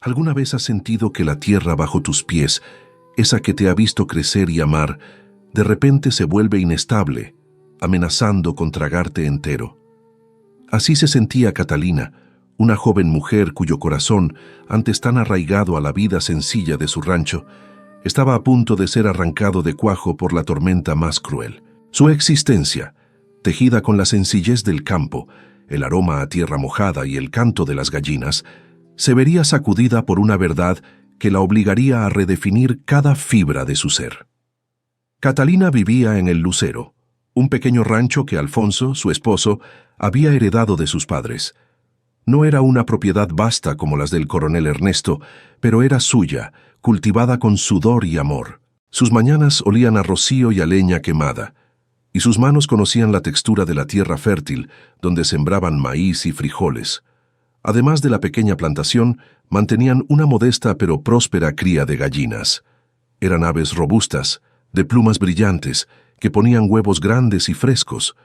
¿Alguna vez has sentido que la tierra bajo tus pies, esa que te ha visto crecer y amar, de repente se vuelve inestable, amenazando con tragarte entero? Así se sentía Catalina, una joven mujer cuyo corazón, antes tan arraigado a la vida sencilla de su rancho, estaba a punto de ser arrancado de cuajo por la tormenta más cruel. Su existencia, tejida con la sencillez del campo, el aroma a tierra mojada y el canto de las gallinas, se vería sacudida por una verdad que la obligaría a redefinir cada fibra de su ser. Catalina vivía en el Lucero, un pequeño rancho que Alfonso, su esposo, había heredado de sus padres. No era una propiedad vasta como las del coronel Ernesto, pero era suya, cultivada con sudor y amor. Sus mañanas olían a rocío y a leña quemada, y sus manos conocían la textura de la tierra fértil, donde sembraban maíz y frijoles. Además de la pequeña plantación, mantenían una modesta pero próspera cría de gallinas. Eran aves robustas, de plumas brillantes, que ponían huevos grandes y frescos,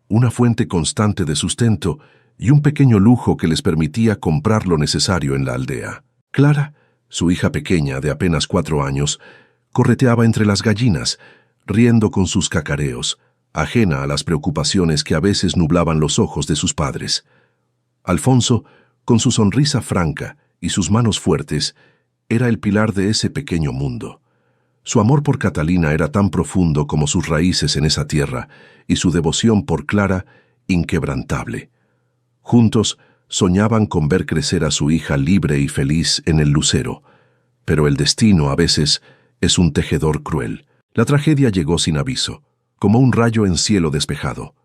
una fuente constante de sustento y un pequeño lujo que les permitía comprar lo necesario en la aldea. Clara, su hija pequeña de apenas 4 años, correteaba entre las gallinas, riendo con sus cacareos, ajena a las preocupaciones que a veces nublaban los ojos de sus padres. Alfonso, con su sonrisa franca y sus manos fuertes, era el pilar de ese pequeño mundo. Su amor por Catalina era tan profundo como sus raíces en esa tierra, y su devoción por Clara, inquebrantable. Juntos, soñaban con ver crecer a su hija libre y feliz en el Lucero. Pero el destino, a veces, es un tejedor cruel. La tragedia llegó sin aviso, como un rayo en cielo despejado.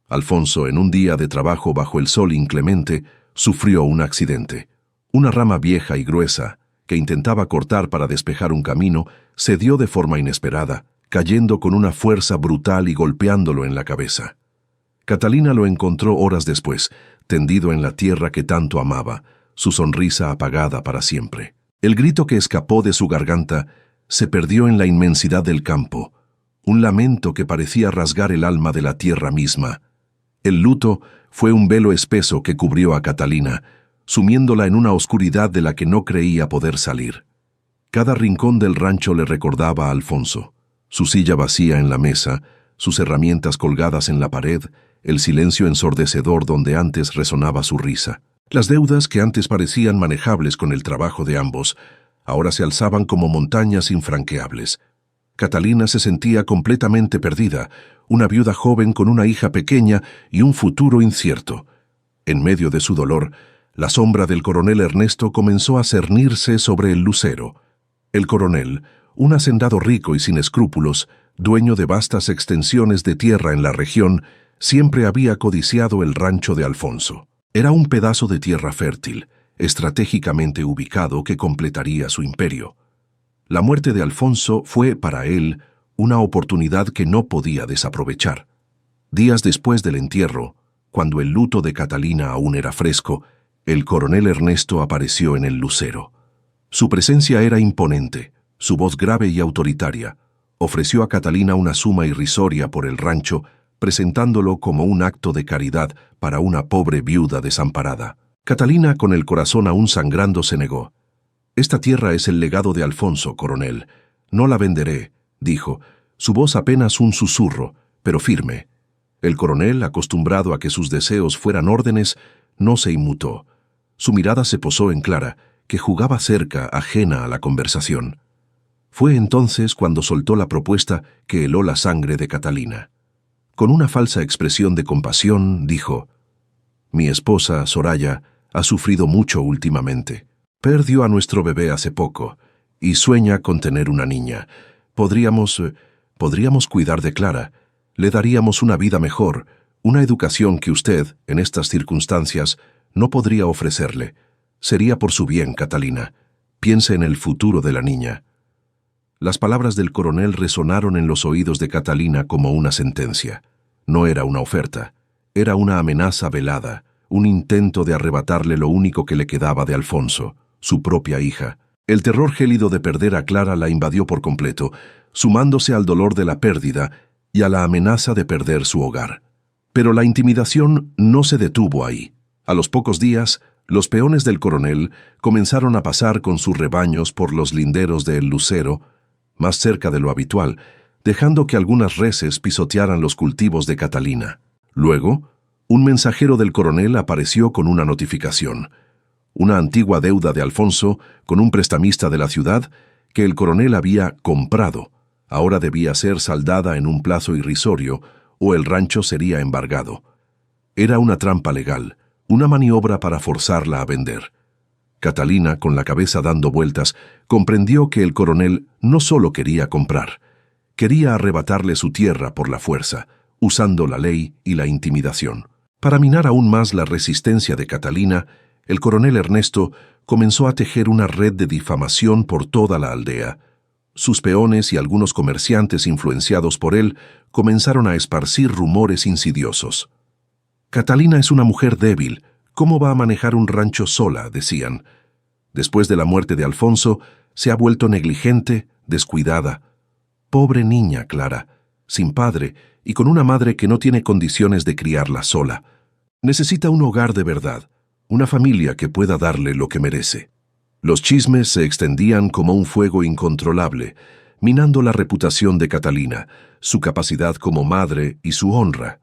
Alfonso, en un día de trabajo bajo el sol inclemente, sufrió un accidente. Una rama vieja y gruesa, que intentaba cortar para despejar un camino, cedió de forma inesperada, cayendo con una fuerza brutal y golpeándolo en la cabeza. Catalina lo encontró horas después, tendido en la tierra que tanto amaba, su sonrisa apagada para siempre. El grito que escapó de su garganta se perdió en la inmensidad del campo, un lamento que parecía rasgar el alma de la tierra misma. El luto fue un velo espeso que cubrió a Catalina, sumiéndola en una oscuridad de la que no creía poder salir. Cada rincón del rancho le recordaba a Alfonso, su silla vacía en la mesa, sus herramientas colgadas en la pared, el silencio ensordecedor donde antes resonaba su risa. Las deudas que antes parecían manejables con el trabajo de ambos, ahora se alzaban como montañas infranqueables. Catalina se sentía completamente perdida, una viuda joven con una hija pequeña y un futuro incierto. En medio de su dolor, la sombra del coronel Ernesto comenzó a cernirse sobre el Lucero. El coronel, un hacendado rico y sin escrúpulos, dueño de vastas extensiones de tierra en la región, siempre había codiciado el rancho de Alfonso. Era un pedazo de tierra fértil, estratégicamente ubicado, que completaría su imperio. La muerte de Alfonso fue, para él, una oportunidad que no podía desaprovechar. Días después del entierro, cuando el luto de Catalina aún era fresco, el coronel Ernesto apareció en el Lucero. Su presencia era imponente, su voz grave y autoritaria. Ofreció a Catalina una suma irrisoria por el rancho, presentándolo como un acto de caridad para una pobre viuda desamparada. Catalina, con el corazón aún sangrando, se negó. «Esta tierra es el legado de Alfonso, coronel. No la venderé», dijo, su voz apenas un susurro, pero firme. El coronel, acostumbrado a que sus deseos fueran órdenes, no se inmutó. Su mirada se posó en Clara, que jugaba cerca, ajena a la conversación. Fue entonces cuando soltó la propuesta que heló la sangre de Catalina. Con una falsa expresión de compasión, dijo: «Mi esposa, Soraya, ha sufrido mucho últimamente. Perdió a nuestro bebé hace poco y sueña con tener una niña. Podríamos cuidar de Clara. Le daríamos una vida mejor, una educación que usted, en estas circunstancias, no podría ofrecerle. Sería por su bien, Catalina. Piense en el futuro de la niña». Las palabras del coronel resonaron en los oídos de Catalina como una sentencia. No era una oferta, era una amenaza velada, un intento de arrebatarle lo único que le quedaba de Alfonso, su propia hija. El terror gélido de perder a Clara la invadió por completo, sumándose al dolor de la pérdida y a la amenaza de perder su hogar. Pero la intimidación no se detuvo ahí. A los pocos días, Los peones del coronel comenzaron a pasar con sus rebaños por los linderos de El Lucero, más cerca de lo habitual, dejando que algunas reses pisotearan los cultivos de Catalina. Luego, un mensajero del coronel apareció con una notificación. Una antigua deuda de Alfonso con un prestamista de la ciudad que el coronel había comprado. Ahora debía ser saldada en un plazo irrisorio o el rancho sería embargado. Era una trampa legal, una maniobra para forzarla a vender. Catalina, con la cabeza dando vueltas, comprendió que el coronel no solo quería comprar, quería arrebatarle su tierra por la fuerza, usando la ley y la intimidación. Para minar aún más la resistencia de Catalina, el coronel Ernesto comenzó a tejer una red de difamación por toda la aldea. Sus peones y algunos comerciantes influenciados por él comenzaron a esparcir rumores insidiosos. Catalina es una mujer débil. ¿Cómo va a manejar un rancho sola?, decían. Después de la muerte de Alfonso, se ha vuelto negligente, descuidada. Pobre niña, Clara, sin padre y con una madre que no tiene condiciones de criarla sola. Necesita un hogar de verdad, una familia que pueda darle lo que merece. Los chismes se extendían como un fuego incontrolable, minando la reputación de Catalina, su capacidad como madre y su honra.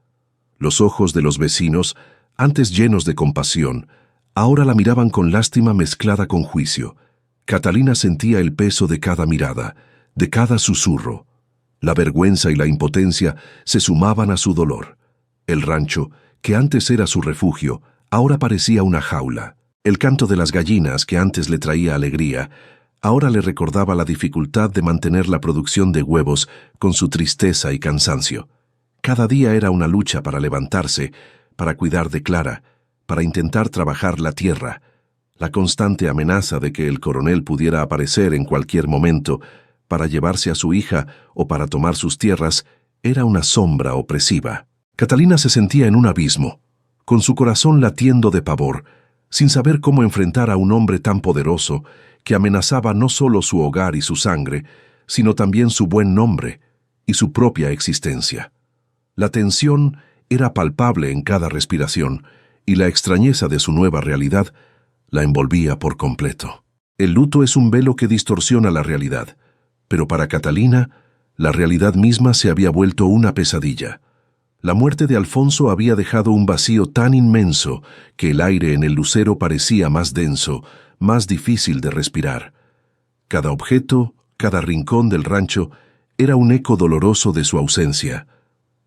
Los ojos de los vecinos, antes llenos de compasión, ahora la miraban con lástima mezclada con juicio. Catalina sentía el peso de cada mirada, de cada susurro. La vergüenza y la impotencia se sumaban a su dolor. El rancho, que antes era su refugio, ahora parecía una jaula. El canto de las gallinas, que antes le traía alegría, ahora le recordaba la dificultad de mantener la producción de huevos con su tristeza y cansancio. Cada día era una lucha para levantarse, para cuidar de Clara, para intentar trabajar la tierra. La constante amenaza de que el coronel pudiera aparecer en cualquier momento para llevarse a su hija o para tomar sus tierras era una sombra opresiva. Catalina se sentía en un abismo, con su corazón latiendo de pavor, sin saber cómo enfrentar a un hombre tan poderoso que amenazaba no solo su hogar y su sangre, sino también su buen nombre y su propia existencia. La tensión era palpable en cada respiración, y la extrañeza de su nueva realidad la envolvía por completo. El luto es un velo que distorsiona la realidad, pero para Catalina, la realidad misma se había vuelto una pesadilla. La muerte de Alfonso había dejado un vacío tan inmenso que el aire en El Lucero parecía más denso, más difícil de respirar. Cada objeto, cada rincón del rancho, era un eco doloroso de su ausencia.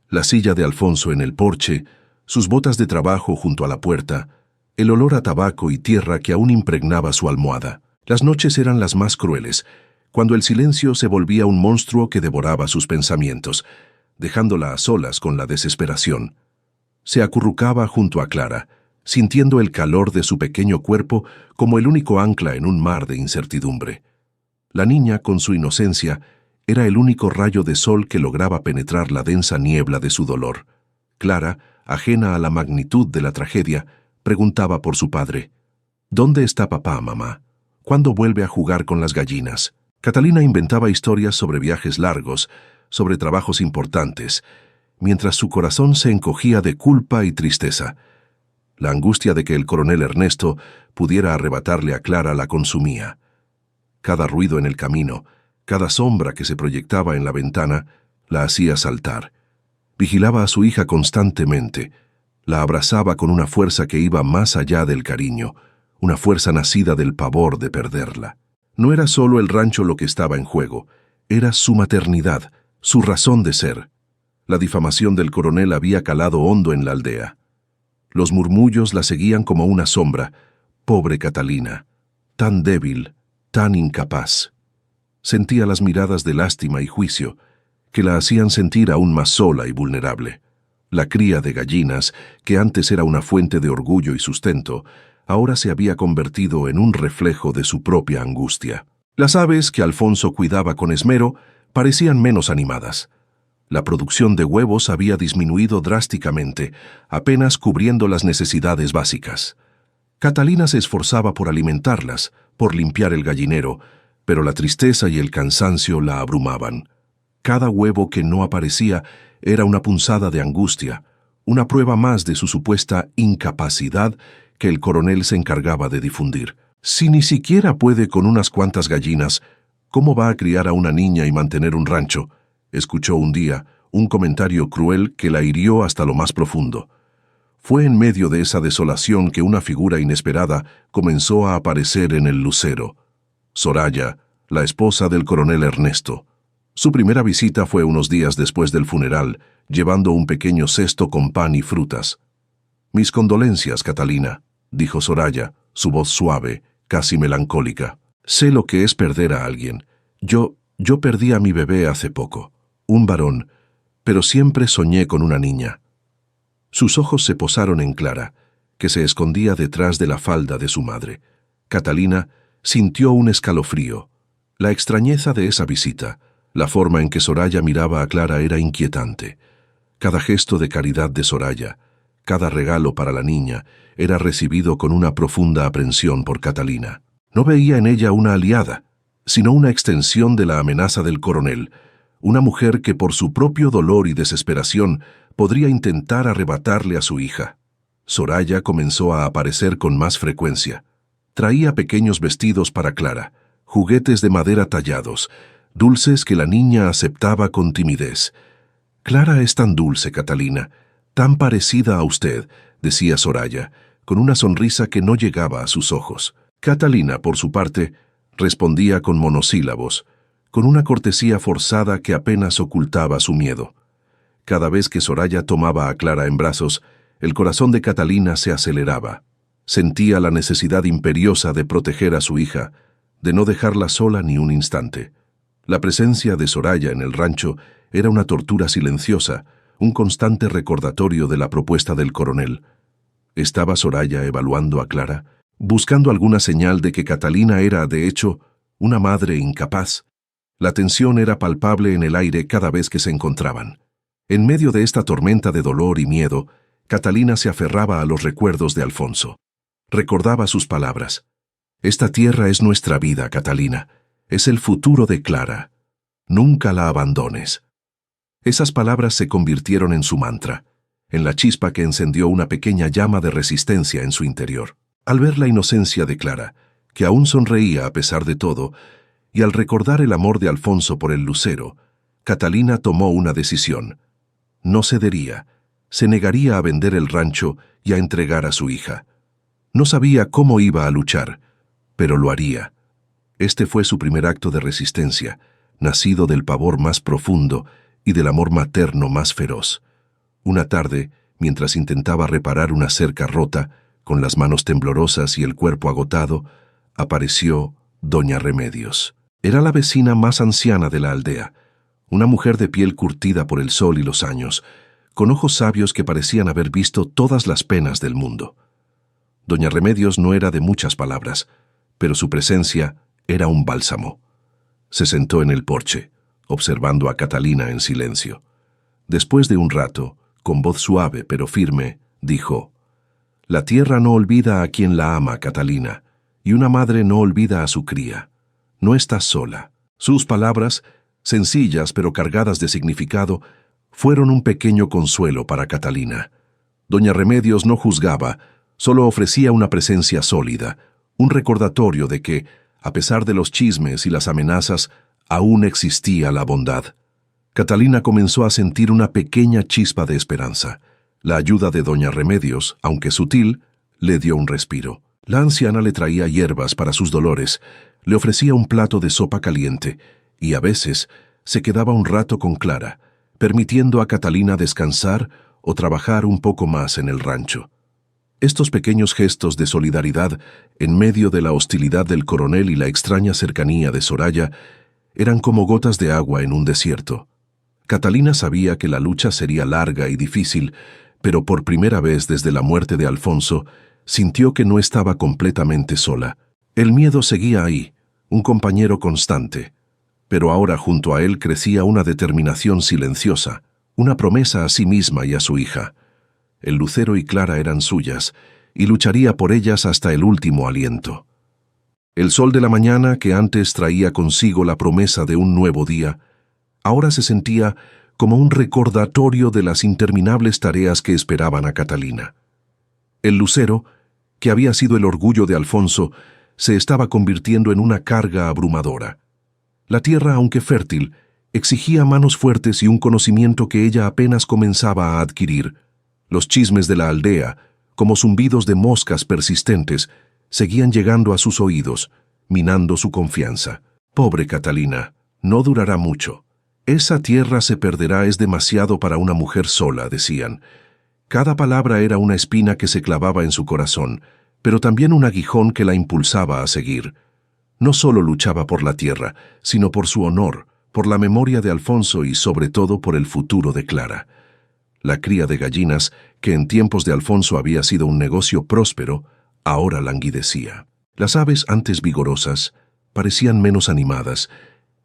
La silla de Alfonso en el porche, sus botas de trabajo junto a la puerta, el olor a tabaco y tierra que aún impregnaba su almohada. Las noches eran las más crueles, cuando el silencio se volvía un monstruo que devoraba sus pensamientos, dejándola a solas con la desesperación. Se acurrucaba junto a Clara, sintiendo el calor de su pequeño cuerpo como el único ancla en un mar de incertidumbre. La niña, con su inocencia, era el único rayo de sol que lograba penetrar la densa niebla de su dolor. Clara, ajena a la magnitud de la tragedia, preguntaba por su padre. ¿Dónde está papá, mamá? ¿Cuándo vuelve a jugar con las gallinas? Catalina inventaba historias sobre viajes largos, sobre trabajos importantes, mientras su corazón se encogía de culpa y tristeza. La angustia de que el coronel Ernesto pudiera arrebatarle a Clara la consumía. Cada ruido en el camino, cada sombra que se proyectaba en la ventana, la hacía saltar. Vigilaba a su hija constantemente, la abrazaba con una fuerza que iba más allá del cariño, una fuerza nacida del pavor de perderla. No era solo el rancho lo que estaba en juego, era su maternidad, su razón de ser. La difamación del coronel había calado hondo en la aldea. Los murmullos la seguían como una sombra. Pobre Catalina, tan débil, tan incapaz. Sentía las miradas de lástima y juicio, que la hacían sentir aún más sola y vulnerable. La cría de gallinas, que antes era una fuente de orgullo y sustento, ahora se había convertido en un reflejo de su propia angustia. Las aves que Alfonso cuidaba con esmero parecían menos animadas. La producción de huevos había disminuido drásticamente, apenas cubriendo las necesidades básicas. Catalina se esforzaba por alimentarlas, por limpiar el gallinero, pero la tristeza y el cansancio la abrumaban. Cada huevo que no aparecía era una punzada de angustia, una prueba más de su supuesta incapacidad que el coronel se encargaba de difundir. Si ni siquiera puede con unas cuantas gallinas, ¿cómo va a criar a una niña y mantener un rancho? Escuchó un día un comentario cruel que la hirió hasta lo más profundo. Fue en medio de esa desolación que una figura inesperada comenzó a aparecer en el lucero. Soraya, la esposa del coronel Ernesto. Su primera visita fue unos días después del funeral, llevando un pequeño cesto con pan y frutas. «Mis condolencias, Catalina», dijo Soraya, su voz suave, casi melancólica. «Sé lo que es perder a alguien. Yo perdí a mi bebé hace poco, un varón, pero siempre soñé con una niña». Sus ojos se posaron en Clara, que se escondía detrás de la falda de su madre. Catalina sintió un escalofrío. La extrañeza de esa visita, la forma en que Soraya miraba a Clara era inquietante. Cada gesto de caridad de Soraya, cada regalo para la niña, era recibido con una profunda aprensión por Catalina. No veía en ella una aliada, sino una extensión de la amenaza del coronel, una mujer que por su propio dolor y desesperación podría intentar arrebatarle a su hija. Soraya comenzó a aparecer con más frecuencia. Traía pequeños vestidos para Clara, juguetes de madera tallados, dulces que la niña aceptaba con timidez. «Clara es tan dulce, Catalina, tan parecida a usted», decía Soraya, con una sonrisa que no llegaba a sus ojos. Catalina, por su parte, respondía con monosílabos, con una cortesía forzada que apenas ocultaba su miedo. Cada vez que Soraya tomaba a Clara en brazos, el corazón de Catalina se aceleraba. Sentía la necesidad imperiosa de proteger a su hija, de no dejarla sola ni un instante. La presencia de Soraya en el rancho era una tortura silenciosa, un constante recordatorio de la propuesta del coronel. ¿Estaba Soraya evaluando a Clara, buscando alguna señal de que Catalina era, de hecho, una madre incapaz? La tensión era palpable en el aire cada vez que se encontraban. En medio de esta tormenta de dolor y miedo, Catalina se aferraba a los recuerdos de Alfonso. Recordaba sus palabras. «Esta tierra es nuestra vida, Catalina. Es el futuro de Clara. Nunca la abandones». Esas palabras se convirtieron en su mantra, en la chispa que encendió una pequeña llama de resistencia en su interior. Al ver la inocencia de Clara, que aún sonreía a pesar de todo, y al recordar el amor de Alfonso por el lucero, Catalina tomó una decisión. No cedería, se negaría a vender el rancho y a entregar a su hija. No sabía cómo iba a luchar, pero lo haría. Este fue su primer acto de resistencia, nacido del pavor más profundo y del amor materno más feroz. Una tarde, mientras intentaba reparar una cerca rota, con las manos temblorosas y el cuerpo agotado, apareció Doña Remedios. Era la vecina más anciana de la aldea, una mujer de piel curtida por el sol y los años, con ojos sabios que parecían haber visto todas las penas del mundo. Doña Remedios no era de muchas palabras, pero su presencia era un bálsamo. Se sentó en el porche, observando a Catalina en silencio. Después de un rato, con voz suave pero firme, dijo: «La tierra no olvida a quien la ama, Catalina, y una madre no olvida a su cría. No estás sola». Sus palabras, sencillas pero cargadas de significado, fueron un pequeño consuelo para Catalina. Doña Remedios no juzgaba, solo ofrecía una presencia sólida, un recordatorio de que, a pesar de los chismes y las amenazas, aún existía la bondad. Catalina comenzó a sentir una pequeña chispa de esperanza. La ayuda de Doña Remedios, aunque sutil, le dio un respiro. La anciana le traía hierbas para sus dolores, le ofrecía un plato de sopa caliente y a veces se quedaba un rato con Clara, permitiendo a Catalina descansar o trabajar un poco más en el rancho. Estos pequeños gestos de solidaridad, en medio de la hostilidad del coronel y la extraña cercanía de Soraya, eran como gotas de agua en un desierto. Catalina sabía que la lucha sería larga y difícil, pero por primera vez desde la muerte de Alfonso, sintió que no estaba completamente sola. El miedo seguía ahí, un compañero constante, pero ahora junto a él crecía una determinación silenciosa, una promesa a sí misma y a su hija. El lucero y Clara eran suyas, y lucharía por ellas hasta el último aliento. El sol de la mañana, que antes traía consigo la promesa de un nuevo día, ahora se sentía como un recordatorio de las interminables tareas que esperaban a Catalina. El lucero, que había sido el orgullo de Alfonso, se estaba convirtiendo en una carga abrumadora. La tierra, aunque fértil, exigía manos fuertes y un conocimiento que ella apenas comenzaba a adquirir. Los chismes de la aldea, como zumbidos de moscas persistentes, seguían llegando a sus oídos, minando su confianza. Pobre Catalina, no durará mucho. Esa tierra se perderá, es demasiado para una mujer sola, decían. Cada palabra era una espina que se clavaba en su corazón, pero también un aguijón que la impulsaba a seguir. No solo luchaba por la tierra, sino por su honor, por la memoria de Alfonso y sobre todo por el futuro de Clara. La cría de gallinas, que en tiempos de Alfonso había sido un negocio próspero, ahora languidecía. Las aves, antes vigorosas, parecían menos animadas,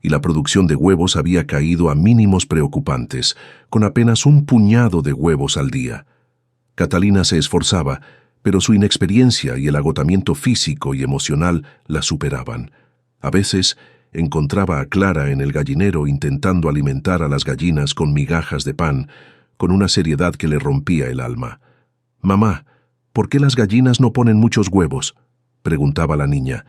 y la producción de huevos había caído a mínimos preocupantes, con apenas un puñado de huevos al día. Catalina se esforzaba, pero su inexperiencia y el agotamiento físico y emocional la superaban. A veces encontraba a Clara en el gallinero intentando alimentar a las gallinas con migajas de pan, con una seriedad que le rompía el alma. «Mamá, ¿por qué las gallinas no ponen muchos huevos?», preguntaba la niña,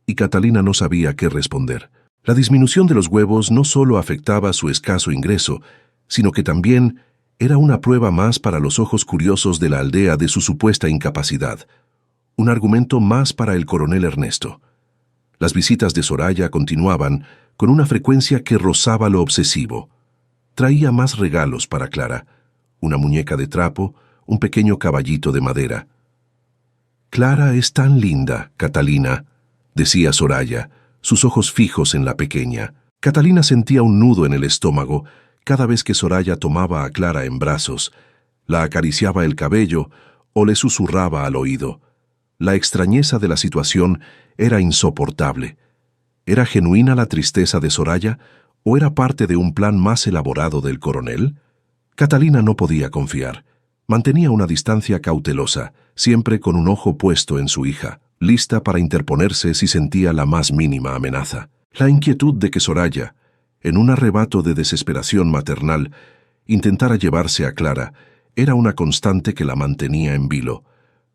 y Catalina no sabía qué responder. La disminución de los huevos no solo afectaba su escaso ingreso, sino que también era una prueba más para los ojos curiosos de la aldea de su supuesta incapacidad, un argumento más para el coronel Ernesto. Las visitas de Soraya continuaban con una frecuencia que rozaba lo obsesivo. Traía más regalos para Clara, una muñeca de trapo, un pequeño caballito de madera. «Clara es tan linda, Catalina», decía Soraya, sus ojos fijos en la pequeña. Catalina sentía un nudo en el estómago cada vez que Soraya tomaba a Clara en brazos, la acariciaba el cabello o le susurraba al oído. La extrañeza de la situación era insoportable. ¿Era genuina la tristeza de Soraya o era parte de un plan más elaborado del coronel? Catalina no podía confiar. Mantenía una distancia cautelosa, siempre con un ojo puesto en su hija, lista para interponerse si sentía la más mínima amenaza. La inquietud de que Soraya, en un arrebato de desesperación maternal, intentara llevarse a Clara, era una constante que la mantenía en vilo.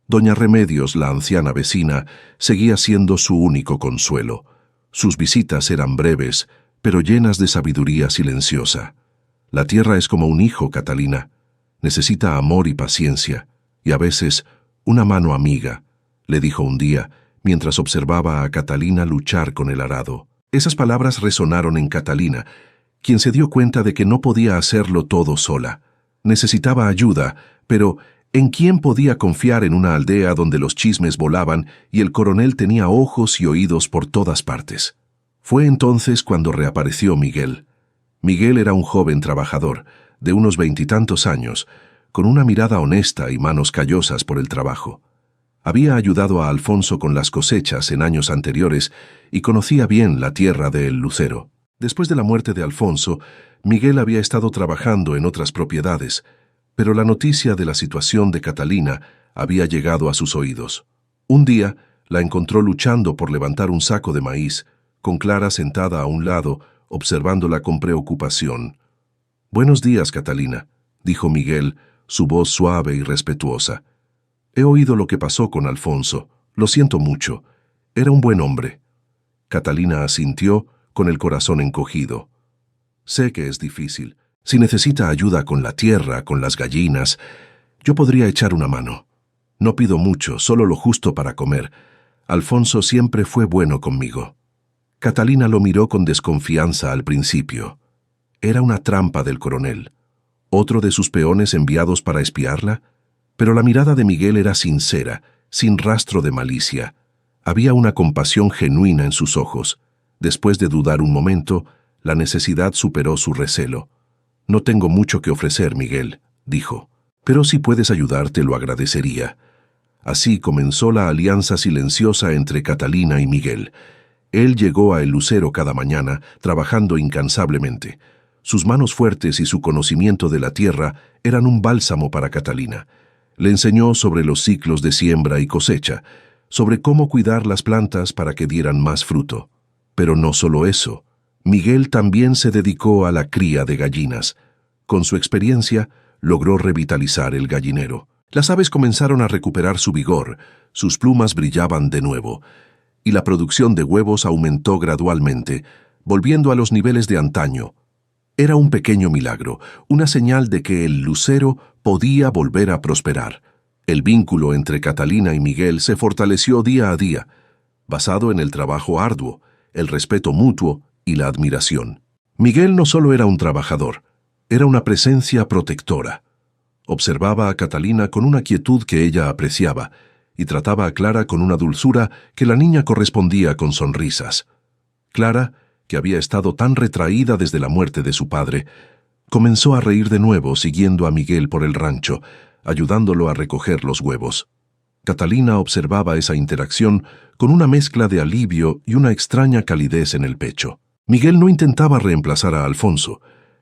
Doña Remedios, la anciana vecina, seguía siendo su único consuelo. Sus visitas eran breves, pero llenas de sabiduría silenciosa. La tierra es como un hijo, Catalina. Necesita amor y paciencia, y a veces una mano amiga, le dijo un día, mientras observaba a Catalina luchar con el arado. Esas palabras resonaron en Catalina, quien se dio cuenta de que no podía hacerlo todo sola. Necesitaba ayuda, pero ¿en quién podía confiar en una aldea donde los chismes volaban y el coronel tenía ojos y oídos por todas partes? Fue entonces cuando reapareció Miguel. Miguel era un joven trabajador, de unos 20 y tantos años, con una mirada honesta y manos callosas por el trabajo. Había ayudado a Alfonso con las cosechas en años anteriores y conocía bien la tierra de El Lucero. Después de la muerte de Alfonso, Miguel había estado trabajando en otras propiedades, pero la noticia de la situación de Catalina había llegado a sus oídos. Un día la encontró luchando por levantar un saco de maíz, con Clara sentada a un lado, observándola con preocupación. «Buenos días, Catalina», dijo Miguel, su voz suave y respetuosa. «He oído lo que pasó con Alfonso. Lo siento mucho. Era un buen hombre». Catalina asintió, con el corazón encogido. «Sé que es difícil. Si necesita ayuda con la tierra, con las gallinas, yo podría echar una mano. No pido mucho, solo lo justo para comer. Alfonso siempre fue bueno conmigo». Catalina lo miró con desconfianza al principio. Era una trampa del coronel. ¿Otro de sus peones enviados para espiarla? Pero la mirada de Miguel era sincera, sin rastro de malicia. Había una compasión genuina en sus ojos. Después de dudar un momento, la necesidad superó su recelo. «No tengo mucho que ofrecer, Miguel», dijo. «Pero si puedes ayudar, te lo agradecería». Así comenzó la alianza silenciosa entre Catalina y Miguel. Él llegó a El Lucero cada mañana, trabajando incansablemente. Sus manos fuertes y su conocimiento de la tierra eran un bálsamo para Catalina. Le enseñó sobre los ciclos de siembra y cosecha, sobre cómo cuidar las plantas para que dieran más fruto. Pero no solo eso. Miguel también se dedicó a la cría de gallinas. Con su experiencia, logró revitalizar el gallinero. Las aves comenzaron a recuperar su vigor, sus plumas brillaban de nuevo, y la producción de huevos aumentó gradualmente, volviendo a los niveles de antaño. Era un pequeño milagro, una señal de que el lucero podía volver a prosperar. El vínculo entre Catalina y Miguel se fortaleció día a día, basado en el trabajo arduo, el respeto mutuo y la admiración. Miguel no solo era un trabajador, era una presencia protectora. Observaba a Catalina con una quietud que ella apreciaba y trataba a Clara con una dulzura que la niña correspondía con sonrisas. Clara, que había estado tan retraída desde la muerte de su padre, comenzó a reír de nuevo siguiendo a Miguel por el rancho, ayudándolo a recoger los huevos. Catalina observaba esa interacción con una mezcla de alivio y una extraña calidez en el pecho. Miguel no intentaba reemplazar a Alfonso,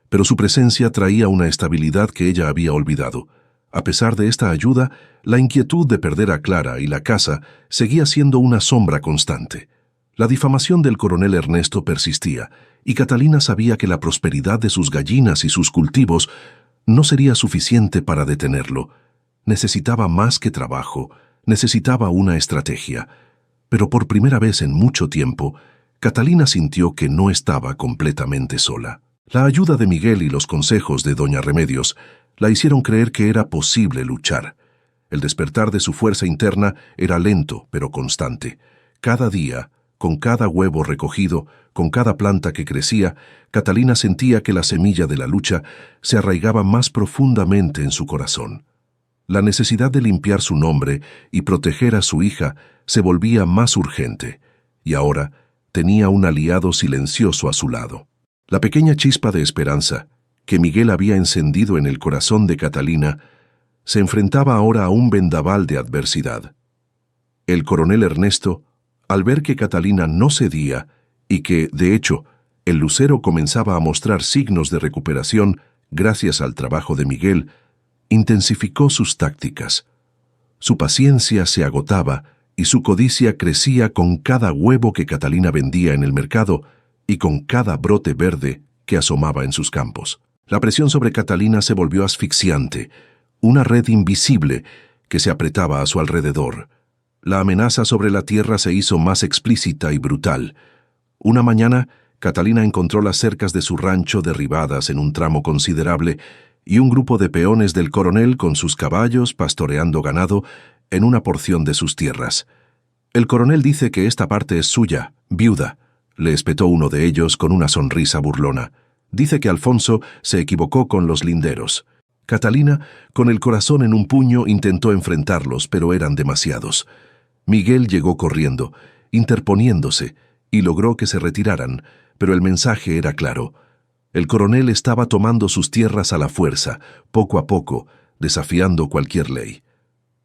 pero su presencia traía una estabilidad que ella había olvidado. A pesar de esta ayuda, la inquietud de perder a Clara y la casa seguía siendo una sombra constante. La difamación del coronel Ernesto persistía, y Catalina sabía que la prosperidad de sus gallinas y sus cultivos no sería suficiente para detenerlo. Necesitaba más que trabajo, necesitaba una estrategia. Pero por primera vez en mucho tiempo, Catalina sintió que no estaba completamente sola. La ayuda de Miguel y los consejos de doña Remedios la hicieron creer que era posible luchar. El despertar de su fuerza interna era lento, pero constante. Cada día, con cada huevo recogido, con cada planta que crecía, Catalina sentía que la semilla de la lucha se arraigaba más profundamente en su corazón. La necesidad de limpiar su nombre y proteger a su hija se volvía más urgente, y ahora tenía un aliado silencioso a su lado. La pequeña chispa de esperanza que Miguel había encendido en el corazón de Catalina se enfrentaba ahora a un vendaval de adversidad. El coronel Ernesto, al ver que Catalina no cedía y que, de hecho, el lucero comenzaba a mostrar signos de recuperación gracias al trabajo de Miguel, intensificó sus tácticas. Su paciencia se agotaba y su codicia crecía con cada huevo que Catalina vendía en el mercado y con cada brote verde que asomaba en sus campos. La presión sobre Catalina se volvió asfixiante, una red invisible que se apretaba a su alrededor. La amenaza sobre la tierra se hizo más explícita y brutal. Una mañana, Catalina encontró las cercas de su rancho derribadas en un tramo considerable y un grupo de peones del coronel con sus caballos pastoreando ganado en una porción de sus tierras. El coronel dice que esta parte es suya, viuda, le espetó uno de ellos con una sonrisa burlona. Dice que Alfonso se equivocó con los linderos. Catalina, con el corazón en un puño, intentó enfrentarlos, pero eran demasiados. Miguel llegó corriendo, interponiéndose, y logró que se retiraran, pero el mensaje era claro. El coronel estaba tomando sus tierras a la fuerza, poco a poco, desafiando cualquier ley.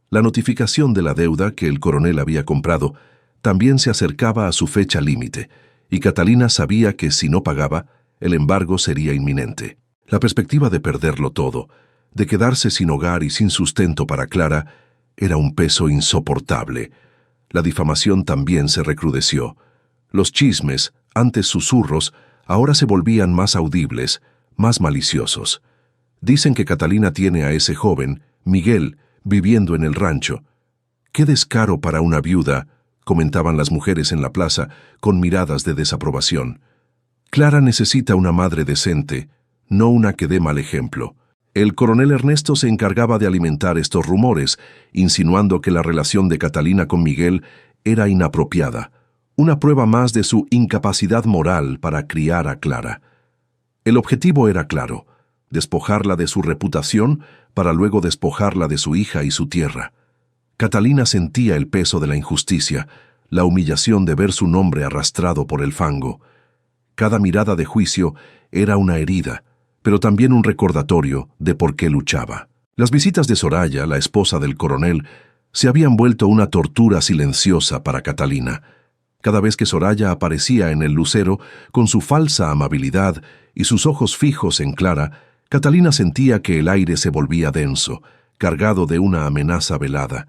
La notificación de la deuda que el coronel había comprado también se acercaba a su fecha límite, y Catalina sabía que si no pagaba, el embargo sería inminente. La perspectiva de perderlo todo, de quedarse sin hogar y sin sustento para Clara, era un peso insoportable. La difamación también se recrudeció. Los chismes, antes susurros, ahora se volvían más audibles, más maliciosos. Dicen que Catalina tiene a ese joven, Miguel, viviendo en el rancho. ¡Qué descaro para una viuda!, comentaban las mujeres en la plaza, con miradas de desaprobación. Clara necesita una madre decente, no una que dé mal ejemplo. El coronel Ernesto se encargaba de alimentar estos rumores, insinuando que la relación de Catalina con Miguel era inapropiada, una prueba más de su incapacidad moral para criar a Clara. El objetivo era claro: despojarla de su reputación para luego despojarla de su hija y su tierra. Catalina sentía el peso de la injusticia, la humillación de ver su nombre arrastrado por el fango. Cada mirada de juicio era una herida, pero también un recordatorio de por qué luchaba. Las visitas de Soraya, la esposa del coronel, se habían vuelto una tortura silenciosa para Catalina. Cada vez que Soraya aparecía en el lucero, con su falsa amabilidad y sus ojos fijos en Clara, Catalina sentía que el aire se volvía denso, cargado de una amenaza velada.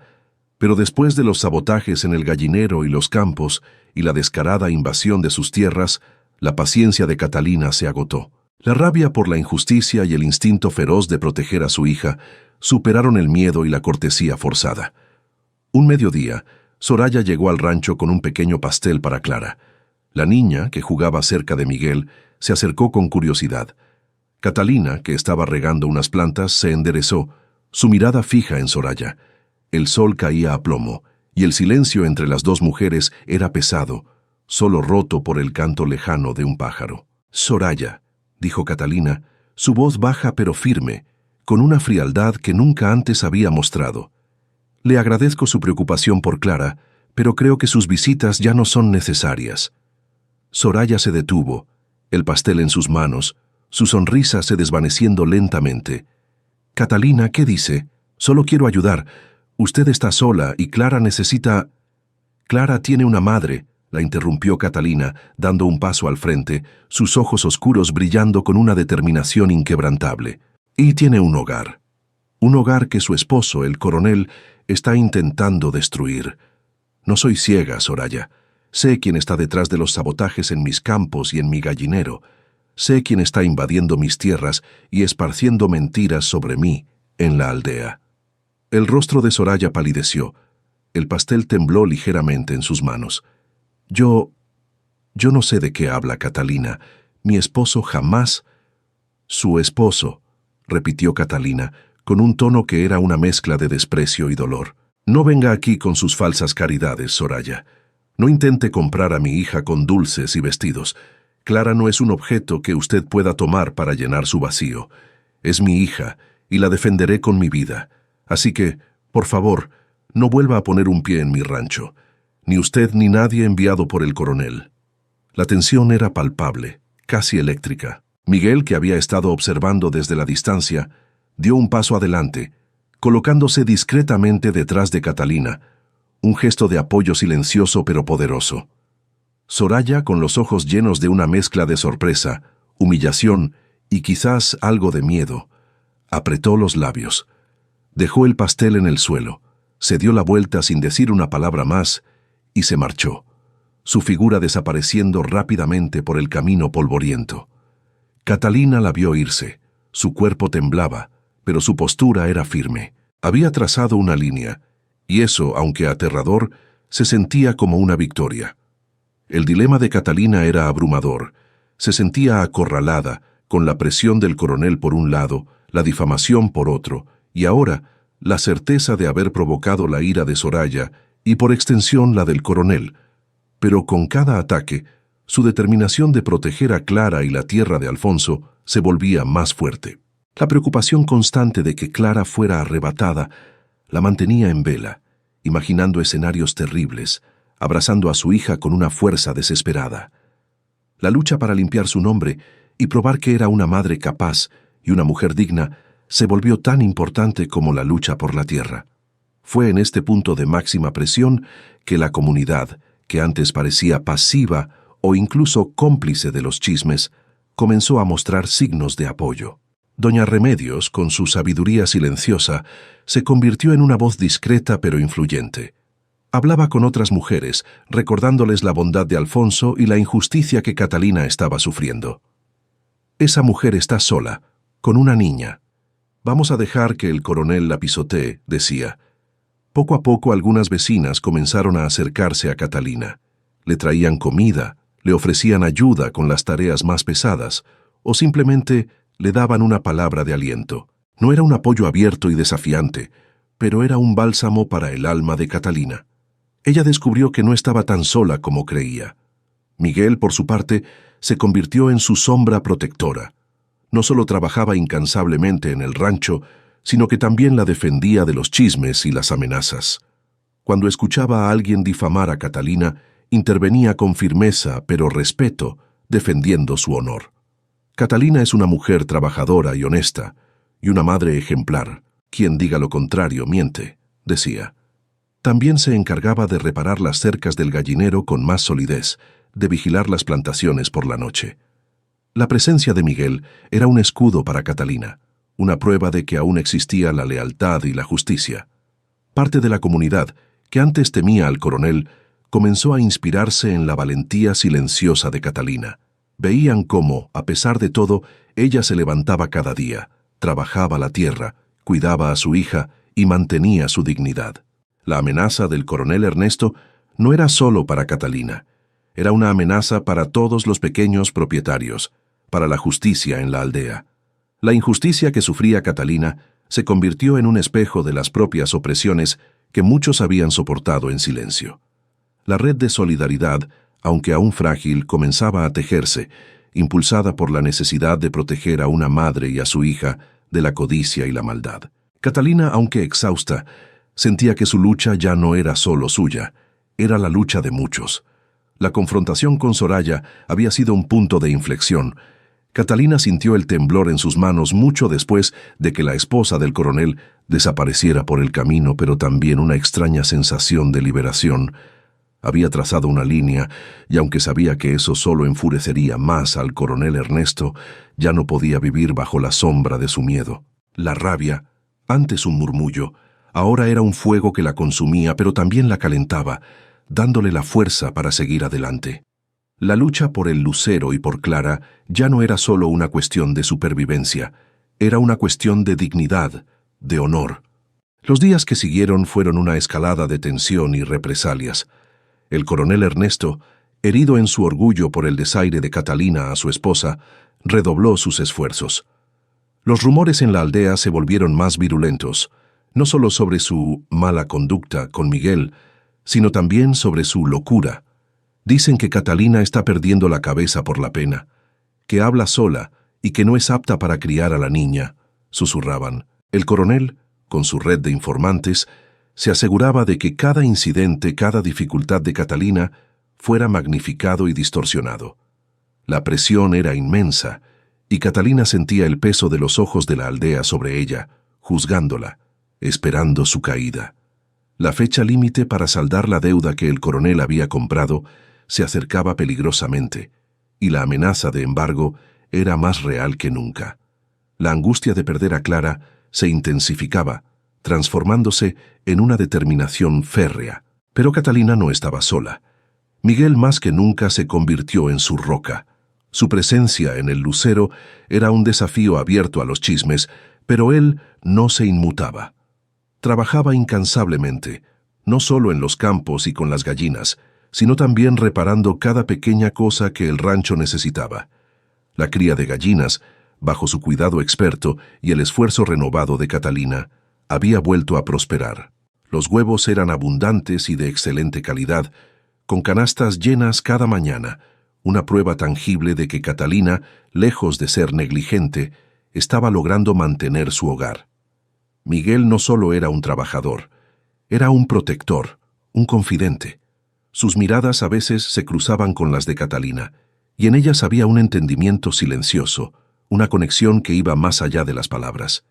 Pero después de los sabotajes en el gallinero y los campos y la descarada invasión de sus tierras, la paciencia de Catalina se agotó. La rabia por la injusticia y el instinto feroz de proteger a su hija superaron el miedo y la cortesía forzada. Un mediodía, Soraya llegó al rancho con un pequeño pastel para Clara. La niña, que jugaba cerca de Miguel, se acercó con curiosidad. Catalina, que estaba regando unas plantas, se enderezó, su mirada fija en Soraya. El sol caía a plomo, y el silencio entre las dos mujeres era pesado, solo roto por el canto lejano de un pájaro. «Soraya», dijo Catalina, su voz baja pero firme, con una frialdad que nunca antes había mostrado. «Le agradezco su preocupación por Clara, pero creo que sus visitas ya no son necesarias». Soraya se detuvo, el pastel en sus manos, su sonrisa se desvaneciendo lentamente. «Catalina, ¿qué dice? Solo quiero ayudar. Usted está sola y Clara necesita...» «Clara tiene una madre», la interrumpió Catalina, dando un paso al frente, sus ojos oscuros brillando con una determinación inquebrantable. «Y tiene un hogar. Un hogar que su esposo, el coronel, está intentando destruir. No soy ciega, Soraya. Sé quién está detrás de los sabotajes en mis campos y en mi gallinero. Sé quién está invadiendo mis tierras y esparciendo mentiras sobre mí en la aldea». El rostro de Soraya palideció. El pastel tembló ligeramente en sus manos. Yo no sé de qué habla Catalina. Mi esposo jamás... «Su esposo», repitió Catalina, con un tono que era una mezcla de desprecio y dolor. «No venga aquí con sus falsas caridades, Soraya. No intente comprar a mi hija con dulces y vestidos. Clara no es un objeto que usted pueda tomar para llenar su vacío. Es mi hija, y la defenderé con mi vida. Así que, por favor, no vuelva a poner un pie en mi rancho. Ni usted ni nadie enviado por el coronel». La tensión era palpable, casi eléctrica. Miguel, que había estado observando desde la distancia, dio un paso adelante, colocándose discretamente detrás de Catalina, un gesto de apoyo silencioso pero poderoso. Soraya, con los ojos llenos de una mezcla de sorpresa, humillación y quizás algo de miedo, apretó los labios. Dejó el pastel en el suelo, se dio la vuelta sin decir una palabra más y se marchó, su figura desapareciendo rápidamente por el camino polvoriento. Catalina la vio irse. Su cuerpo temblaba, pero su postura era firme. Había trazado una línea, y eso, aunque aterrador, se sentía como una victoria. El dilema de Catalina era abrumador. Se sentía acorralada, con la presión del coronel por un lado, la difamación por otro, y ahora la certeza de haber provocado la ira de Soraya y por extensión la del coronel. Pero con cada ataque, su determinación de proteger a Clara y la tierra de Alfonso se volvía más fuerte. La preocupación constante de que Clara fuera arrebatada la mantenía en vela, imaginando escenarios terribles, abrazando a su hija con una fuerza desesperada. La lucha para limpiar su nombre y probar que era una madre capaz y una mujer digna se volvió tan importante como la lucha por la tierra. Fue en este punto de máxima presión que la comunidad, que antes parecía pasiva o incluso cómplice de los chismes, comenzó a mostrar signos de apoyo. Doña Remedios, con su sabiduría silenciosa, se convirtió en una voz discreta pero influyente. Hablaba con otras mujeres, recordándoles la bondad de Alfonso y la injusticia que Catalina estaba sufriendo. «Esa mujer está sola, con una niña. Vamos a dejar que el coronel la pisotee», decía. Poco a poco algunas vecinas comenzaron a acercarse a Catalina. Le traían comida, le ofrecían ayuda con las tareas más pesadas, o simplemente le daban una palabra de aliento. No era un apoyo abierto y desafiante, pero era un bálsamo para el alma de Catalina. Ella descubrió que no estaba tan sola como creía. Miguel, por su parte, se convirtió en su sombra protectora. No solo trabajaba incansablemente en el rancho, sino que también la defendía de los chismes y las amenazas. Cuando escuchaba a alguien difamar a Catalina, intervenía con firmeza pero respeto, defendiendo su honor. Catalina es una mujer trabajadora y honesta, y una madre ejemplar. Quien diga lo contrario miente, decía. También se encargaba de reparar las cercas del gallinero con más solidez, de vigilar las plantaciones por la noche. La presencia de Miguel era un escudo para Catalina, una prueba de que aún existía la lealtad y la justicia. Parte de la comunidad, que antes temía al coronel, comenzó a inspirarse en la valentía silenciosa de Catalina. Veían cómo, a pesar de todo, ella se levantaba cada día, trabajaba la tierra, cuidaba a su hija y mantenía su dignidad. La amenaza del coronel Ernesto no era solo para Catalina, era una amenaza para todos los pequeños propietarios, para la justicia en la aldea. La injusticia que sufría Catalina se convirtió en un espejo de las propias opresiones que muchos habían soportado en silencio. La red de solidaridad, aunque aún frágil, comenzaba a tejerse, impulsada por la necesidad de proteger a una madre y a su hija de la codicia y la maldad. Catalina, aunque exhausta, sentía que su lucha ya no era solo suya, era la lucha de muchos. La confrontación con Soraya había sido un punto de inflexión. Catalina sintió el temblor en sus manos mucho después de que la esposa del coronel desapareciera por el camino, pero también una extraña sensación de liberación. Había trazado una línea, y aunque sabía que eso solo enfurecería más al coronel Ernesto, ya no podía vivir bajo la sombra de su miedo. La rabia, antes un murmullo, ahora era un fuego que la consumía, pero también la calentaba, dándole la fuerza para seguir adelante. La lucha por el lucero y por Clara ya no era solo una cuestión de supervivencia, era una cuestión de dignidad, de honor. Los días que siguieron fueron una escalada de tensión y represalias. El coronel Ernesto, herido en su orgullo por el desaire de Catalina a su esposa, redobló sus esfuerzos. Los rumores en la aldea se volvieron más virulentos, no solo sobre su mala conducta con Miguel, sino también sobre su locura. Dicen que Catalina está perdiendo la cabeza por la pena, que habla sola y que no es apta para criar a la niña, susurraban. El coronel, con su red de informantes, se aseguraba de que cada incidente, cada dificultad de Catalina fuera magnificado y distorsionado. La presión era inmensa, y Catalina sentía el peso de los ojos de la aldea sobre ella, juzgándola, esperando su caída. La fecha límite para saldar la deuda que el coronel había comprado se acercaba peligrosamente, y la amenaza de embargo era más real que nunca. La angustia de perder a Clara se intensificaba, transformándose en una determinación férrea. Pero Catalina no estaba sola. Miguel más que nunca se convirtió en su roca. Su presencia en el lucero era un desafío abierto a los chismes, pero él no se inmutaba. Trabajaba incansablemente, no solo en los campos y con las gallinas, sino también reparando cada pequeña cosa que el rancho necesitaba. La cría de gallinas, bajo su cuidado experto y el esfuerzo renovado de Catalina, había vuelto a prosperar. Los huevos eran abundantes y de excelente calidad, con canastas llenas cada mañana, una prueba tangible de que Catalina, lejos de ser negligente, estaba logrando mantener su hogar. Miguel no solo era un trabajador, era un protector, un confidente. Sus miradas a veces se cruzaban con las de Catalina, y en ellas había un entendimiento silencioso, una conexión que iba más allá de las palabras.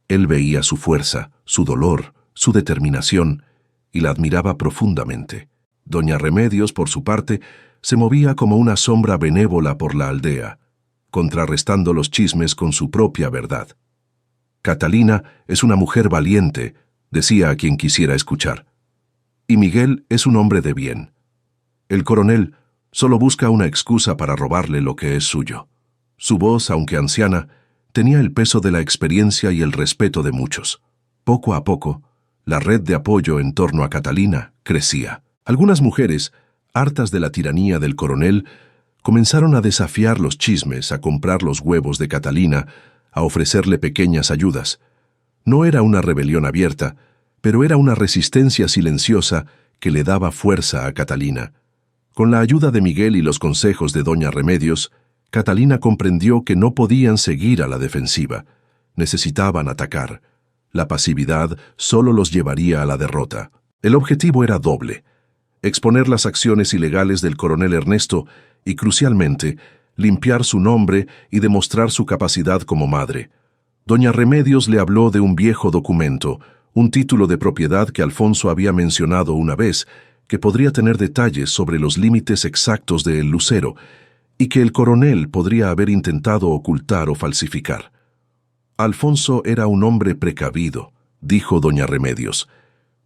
Él veía su fuerza, su dolor, su determinación, y la admiraba profundamente. Doña Remedios, por su parte, se movía como una sombra benévola por la aldea, contrarrestando los chismes con su propia verdad. Catalina es una mujer valiente, decía a quien quisiera escuchar. Y Miguel es un hombre de bien. El coronel solo busca una excusa para robarle lo que es suyo. Su voz, aunque anciana, tenía el peso de la experiencia y el respeto de muchos. Poco a poco, la red de apoyo en torno a Catalina crecía. Algunas mujeres, hartas de la tiranía del coronel, comenzaron a desafiar los chismes, a comprar los huevos de Catalina, a ofrecerle pequeñas ayudas. No era una rebelión abierta, pero era una resistencia silenciosa que le daba fuerza a Catalina. Con la ayuda de Miguel y los consejos de Doña Remedios, Catalina comprendió que no podían seguir a la defensiva. Necesitaban atacar. La pasividad solo los llevaría a la derrota. El objetivo era doble: exponer las acciones ilegales del coronel Ernesto y, crucialmente, limpiar su nombre y demostrar su capacidad como madre. Doña Remedios le habló de un viejo documento, un título de propiedad que Alfonso había mencionado una vez, que podría tener detalles sobre los límites exactos del lucero y que el coronel podría haber intentado ocultar o falsificar. Alfonso era un hombre precavido, dijo doña Remedios.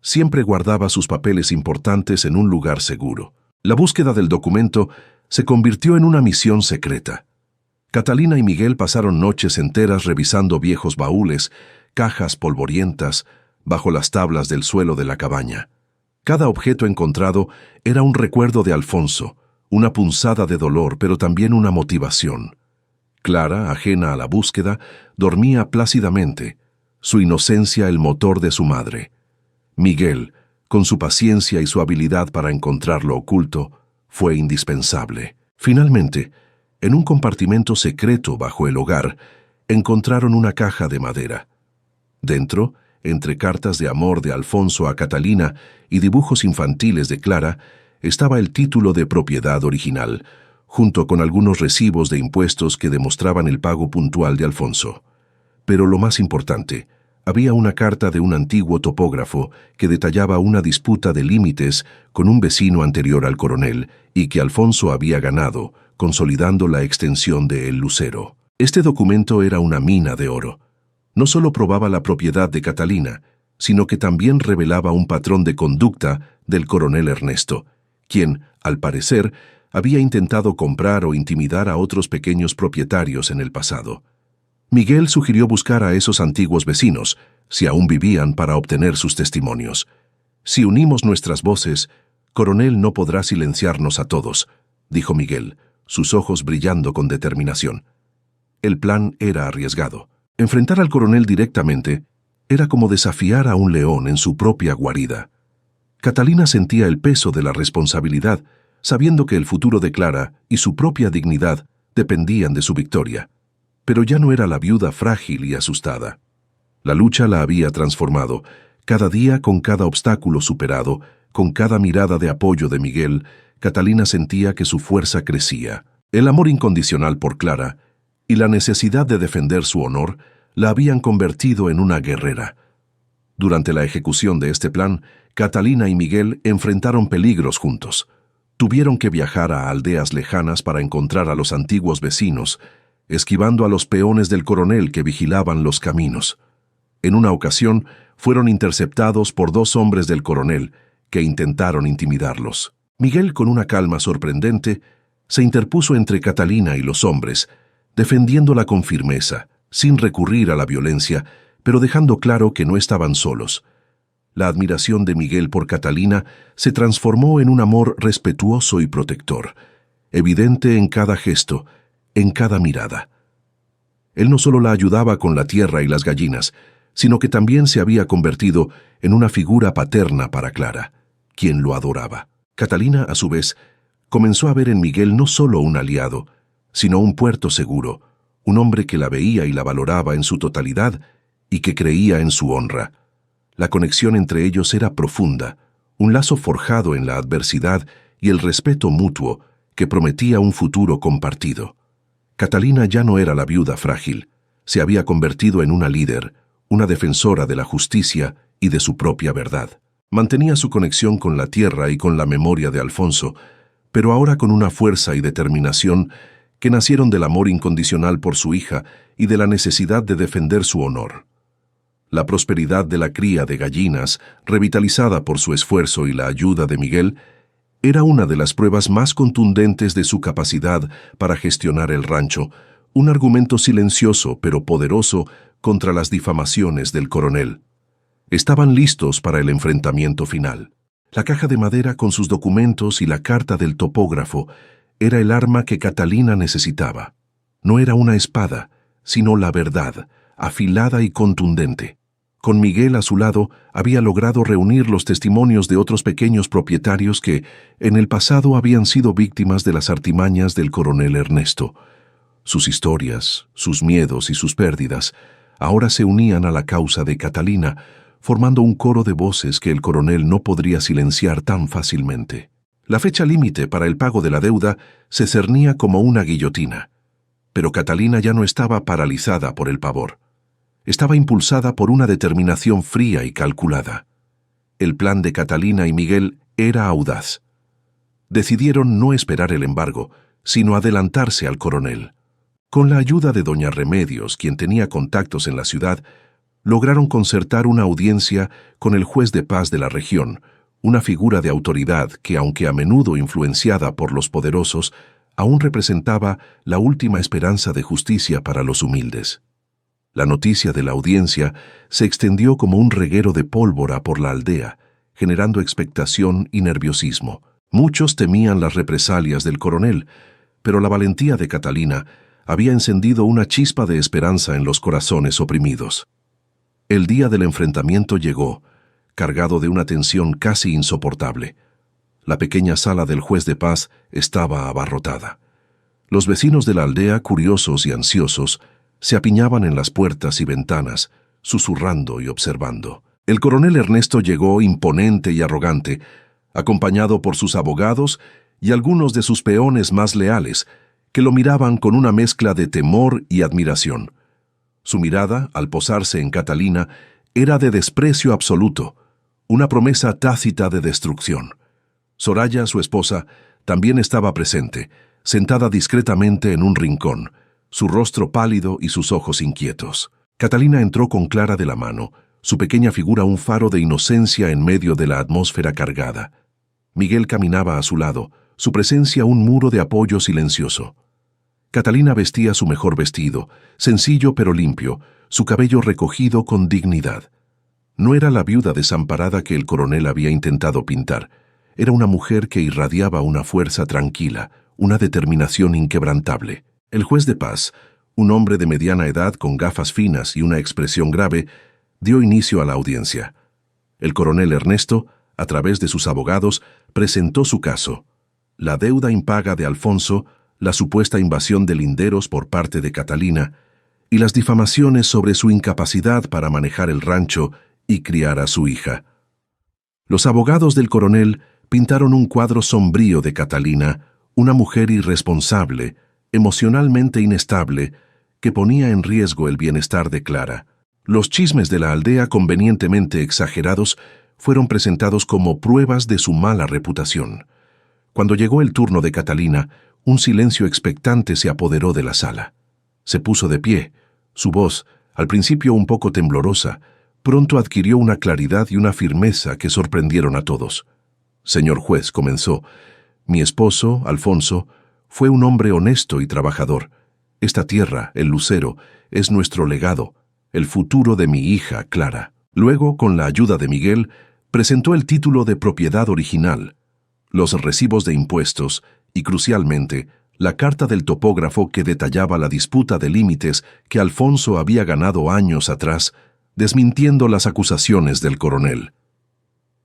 Siempre guardaba sus papeles importantes en un lugar seguro. La búsqueda del documento se convirtió en una misión secreta. Catalina y Miguel pasaron noches enteras revisando viejos baúles cajas polvorientas bajo las tablas del suelo de la cabaña. Cada objeto encontrado era un recuerdo de Alfonso, una punzada de dolor, pero también una motivación. Clara, ajena a la búsqueda, dormía plácidamente, su inocencia el motor de su madre. Miguel, con su paciencia y su habilidad para encontrar lo oculto, fue indispensable. Finalmente, en un compartimento secreto bajo el hogar, encontraron una caja de madera. Dentro, entre cartas de amor de Alfonso a Catalina y dibujos infantiles de Clara, estaba el título de propiedad original, junto con algunos recibos de impuestos que demostraban el pago puntual de Alfonso. Pero lo más importante, había una carta de un antiguo topógrafo que detallaba una disputa de límites con un vecino anterior al coronel y que Alfonso había ganado, consolidando la extensión de El Lucero. Este documento era una mina de oro. No solo probaba la propiedad de Catalina, sino que también revelaba un patrón de conducta del coronel Ernesto, quien, al parecer, había intentado comprar o intimidar a otros pequeños propietarios en el pasado. Miguel sugirió buscar a esos antiguos vecinos, si aún vivían, para obtener sus testimonios. Si unimos nuestras voces, coronel no podrá silenciarnos a todos, dijo Miguel, sus ojos brillando con determinación. El plan era arriesgado. Enfrentar al coronel directamente era como desafiar a un león en su propia guarida. Catalina sentía el peso de la responsabilidad, sabiendo que el futuro de Clara y su propia dignidad dependían de su victoria. Pero ya no era la viuda frágil y asustada. La lucha la había transformado, cada día con cada obstáculo superado, con cada mirada de apoyo de Miguel, Catalina sentía que su fuerza crecía. El amor incondicional por Clara y la necesidad de defender su honor la habían convertido en una guerrera. Durante la ejecución de este plan, Catalina y Miguel enfrentaron peligros juntos. Tuvieron que viajar a aldeas lejanas para encontrar a los antiguos vecinos, esquivando a los peones del coronel que vigilaban los caminos. En una ocasión, fueron interceptados por 2 hombres del coronel, que intentaron intimidarlos. Miguel, con una calma sorprendente, se interpuso entre Catalina y los hombres, defendiéndola con firmeza, sin recurrir a la violencia, pero dejando claro que no estaban solos. La admiración de Miguel por Catalina se transformó en un amor respetuoso y protector, evidente en cada gesto, en cada mirada. Él no solo la ayudaba con la tierra y las gallinas, sino que también se había convertido en una figura paterna para Clara, quien lo adoraba. Catalina, a su vez, comenzó a ver en Miguel no solo un aliado, sino un puerto seguro, un hombre que la veía y la valoraba en su totalidad y que creía en su honra. La conexión entre ellos era profunda, un lazo forjado en la adversidad y el respeto mutuo que prometía un futuro compartido. Catalina ya no era la viuda frágil, se había convertido en una líder, una defensora de la justicia y de su propia verdad. Mantenía su conexión con la tierra y con la memoria de Alfonso, pero ahora con una fuerza y determinación que nacieron del amor incondicional por su hija y de la necesidad de defender su honor. La prosperidad de la cría de gallinas, revitalizada por su esfuerzo y la ayuda de Miguel, era una de las pruebas más contundentes de su capacidad para gestionar el rancho, un argumento silencioso pero poderoso contra las difamaciones del coronel. Estaban listos para el enfrentamiento final. La caja de madera con sus documentos y la carta del topógrafo era el arma que Catalina necesitaba. No era una espada, sino la verdad, afilada y contundente. Con Miguel a su lado, había logrado reunir los testimonios de otros pequeños propietarios que, en el pasado, habían sido víctimas de las artimañas del coronel Ernesto. Sus historias, sus miedos y sus pérdidas, ahora se unían a la causa de Catalina, formando un coro de voces que el coronel no podría silenciar tan fácilmente. La fecha límite para el pago de la deuda se cernía como una guillotina, pero Catalina ya no estaba paralizada por el pavor. Estaba impulsada por una determinación fría y calculada. El plan de Catalina y Miguel era audaz. Decidieron no esperar el embargo, sino adelantarse al coronel. Con la ayuda de doña Remedios, quien tenía contactos en la ciudad, lograron concertar una audiencia con el juez de paz de la región, una figura de autoridad que, aunque a menudo influenciada por los poderosos, aún representaba la última esperanza de justicia para los humildes. La noticia de la audiencia se extendió como un reguero de pólvora por la aldea, generando expectación y nerviosismo. Muchos temían las represalias del coronel, pero la valentía de Catalina había encendido una chispa de esperanza en los corazones oprimidos. El día del enfrentamiento llegó, cargado de una tensión casi insoportable. La pequeña sala del juez de paz estaba abarrotada. Los vecinos de la aldea, curiosos y ansiosos, se apiñaban en las puertas y ventanas, susurrando y observando. El coronel Ernesto llegó imponente y arrogante, acompañado por sus abogados y algunos de sus peones más leales, que lo miraban con una mezcla de temor y admiración. Su mirada, al posarse en Catalina, era de desprecio absoluto, una promesa tácita de destrucción. Soraya, su esposa, también estaba presente, sentada discretamente en un rincón, su rostro pálido y sus ojos inquietos. Catalina entró con Clara de la mano, su pequeña figura un faro de inocencia en medio de la atmósfera cargada. Miguel caminaba a su lado, su presencia un muro de apoyo silencioso. Catalina vestía su mejor vestido, sencillo pero limpio, su cabello recogido con dignidad. No era la viuda desamparada que el coronel había intentado pintar. Era una mujer que irradiaba una fuerza tranquila, una determinación inquebrantable. El juez de paz, un hombre de mediana edad con gafas finas y una expresión grave, dio inicio a la audiencia. El coronel Ernesto, a través de sus abogados, presentó su caso: la deuda impaga de Alfonso, la supuesta invasión de linderos por parte de Catalina y las difamaciones sobre su incapacidad para manejar el rancho y criar a su hija. Los abogados del coronel pintaron un cuadro sombrío de Catalina, una mujer irresponsable, emocionalmente inestable, que ponía en riesgo el bienestar de Clara. Los chismes de la aldea, convenientemente exagerados, fueron presentados como pruebas de su mala reputación. Cuando llegó el turno de Catalina, un silencio expectante se apoderó de la sala. Se puso de pie. Su voz, al principio un poco temblorosa, pronto adquirió una claridad y una firmeza que sorprendieron a todos. «Señor juez», comenzó, «mi esposo, Alfonso, fue un hombre honesto y trabajador. Esta tierra, el Lucero, es nuestro legado, el futuro de mi hija, Clara». Luego, con la ayuda de Miguel, presentó el título de propiedad original, los recibos de impuestos y, crucialmente, la carta del topógrafo que detallaba la disputa de límites que Alfonso había ganado años atrás, desmintiendo las acusaciones del coronel.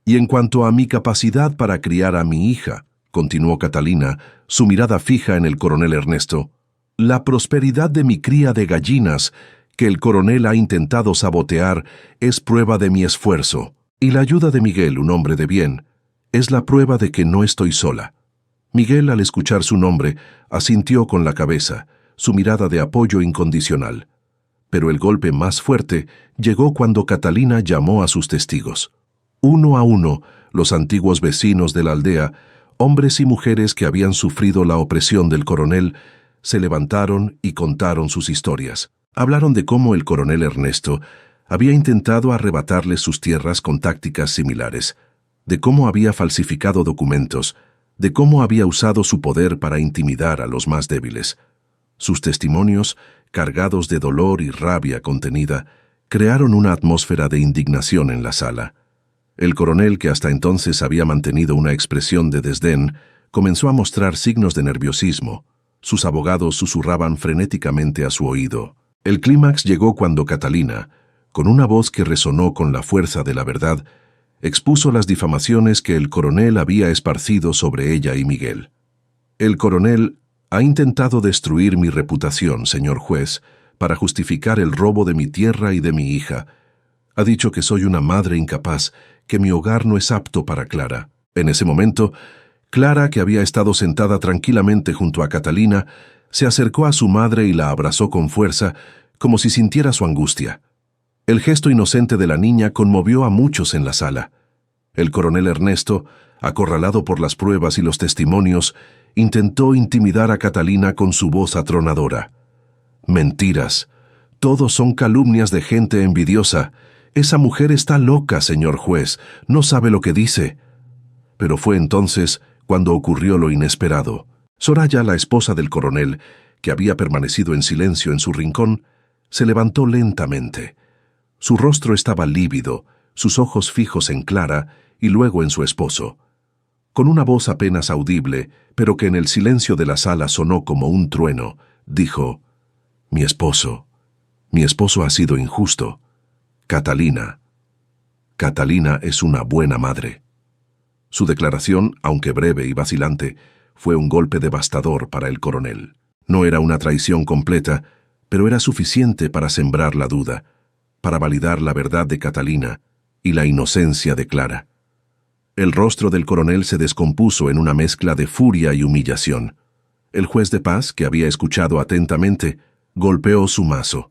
«Y en cuanto a mi capacidad para criar a mi hija», continuó Catalina, su mirada fija en el coronel Ernesto, «la prosperidad de mi cría de gallinas, que el coronel ha intentado sabotear, es prueba de mi esfuerzo, y la ayuda de Miguel, un hombre de bien, es la prueba de que no estoy sola». Miguel, al escuchar su nombre, asintió con la cabeza, su mirada de apoyo incondicional. Pero el golpe más fuerte llegó cuando Catalina llamó a sus testigos. Uno a uno, los antiguos vecinos de la aldea, hombres y mujeres que habían sufrido la opresión del coronel, se levantaron y contaron sus historias. Hablaron de cómo el coronel Ernesto había intentado arrebatarles sus tierras con tácticas similares, de cómo había falsificado documentos, de cómo había usado su poder para intimidar a los más débiles. Sus testimonios, cargados de dolor y rabia contenida, crearon una atmósfera de indignación en la sala. El coronel, que hasta entonces había mantenido una expresión de desdén, comenzó a mostrar signos de nerviosismo. Sus abogados susurraban frenéticamente a su oído. El clímax llegó cuando Catalina, con una voz que resonó con la fuerza de la verdad, expuso las difamaciones que el coronel había esparcido sobre ella y Miguel. «El coronel ha intentado destruir mi reputación, señor juez, para justificar el robo de mi tierra y de mi hija. Ha dicho que soy una madre incapaz, que mi hogar no es apto para Clara». En ese momento, Clara, que había estado sentada tranquilamente junto a Catalina, se acercó a su madre y la abrazó con fuerza, como si sintiera su angustia. El gesto inocente de la niña conmovió a muchos en la sala. El coronel Ernesto, acorralado por las pruebas y los testimonios, intentó intimidar a Catalina con su voz atronadora. «Mentiras. Todos son calumnias de gente envidiosa. Esa mujer está loca, señor juez. No sabe lo que dice». Pero fue entonces cuando ocurrió lo inesperado. Soraya, la esposa del coronel, que había permanecido en silencio en su rincón, Se levantó lentamente. Su rostro estaba lívido, sus ojos fijos en Clara y luego en su esposo. Con una voz apenas audible, pero que en el silencio de la sala sonó como un trueno, dijo: mi esposo ha sido injusto. Catalina es una buena madre. Su declaración, aunque breve y vacilante, fue un golpe devastador para el coronel. No era una traición completa, pero era suficiente para sembrar la duda, para validar la verdad de Catalina y la inocencia de Clara. El rostro del coronel se descompuso en una mezcla de furia y humillación. El juez de paz, que había escuchado atentamente, golpeó su mazo.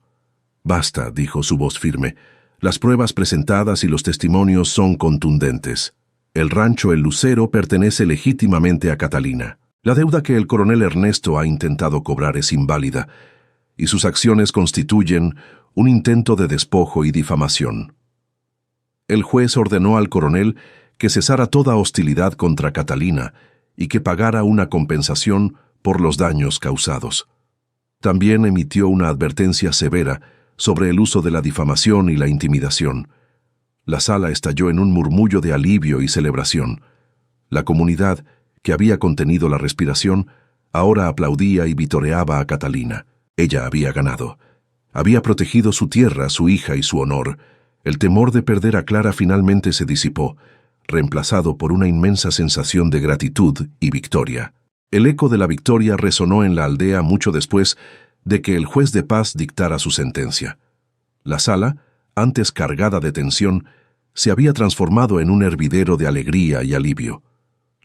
«Basta», dijo su voz firme. «Las pruebas presentadas y los testimonios son contundentes. El rancho El Lucero pertenece legítimamente a Catalina. La deuda que el coronel Ernesto ha intentado cobrar es inválida, y sus acciones constituyen un intento de despojo y difamación». El juez ordenó al coronel que cesara toda hostilidad contra Catalina y que pagara una compensación por los daños causados. También emitió una advertencia severa sobre el uso de la difamación y la intimidación. La sala estalló en un murmullo de alivio y celebración. La comunidad, que había contenido la respiración, ahora aplaudía y vitoreaba a Catalina. Ella había ganado. Había protegido su tierra, su hija y su honor. El temor de perder a Clara finalmente se disipó, reemplazado por una inmensa sensación de gratitud y victoria. El eco de la victoria resonó en la aldea mucho después de que el juez de paz dictara su sentencia. La sala, antes cargada de tensión, se había transformado en un hervidero de alegría y alivio.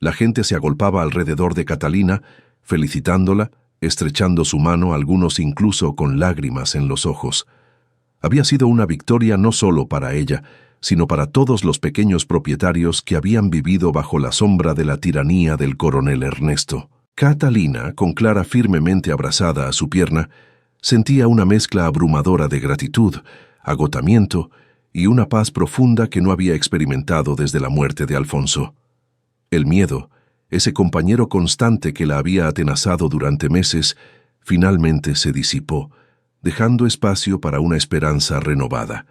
La gente se agolpaba alrededor de Catalina, felicitándola, estrechando su mano, algunos incluso con lágrimas en los ojos. Había sido una victoria no solo para ella, sino para todos los pequeños propietarios que habían vivido bajo la sombra de la tiranía del coronel Ernesto. Catalina, con Clara firmemente abrazada a su pierna, sentía una mezcla abrumadora de gratitud, agotamiento y una paz profunda que no había experimentado desde la muerte de Alfonso. El miedo, ese compañero constante que la había atenazado durante meses, finalmente se disipó, dejando espacio para una esperanza renovada.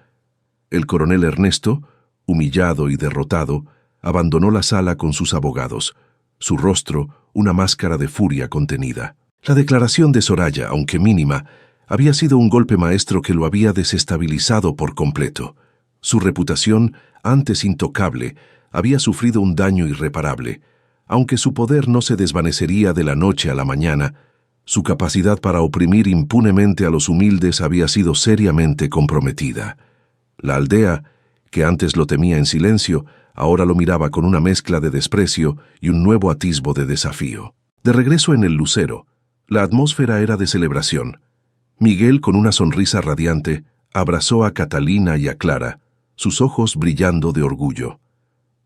El coronel Ernesto, humillado y derrotado, abandonó la sala con sus abogados, su rostro una máscara de furia contenida. La declaración de Soraya, aunque mínima, había sido un golpe maestro que lo había desestabilizado por completo. Su reputación, antes intocable, había sufrido un daño irreparable. Aunque su poder no se desvanecería de la noche a la mañana, su capacidad para oprimir impunemente a los humildes había sido seriamente comprometida. La aldea, que antes lo temía en silencio, ahora lo miraba con una mezcla de desprecio y un nuevo atisbo de desafío. De regreso en el Lucero, la atmósfera era de celebración. Miguel, con una sonrisa radiante, abrazó a Catalina y a Clara, sus ojos brillando de orgullo.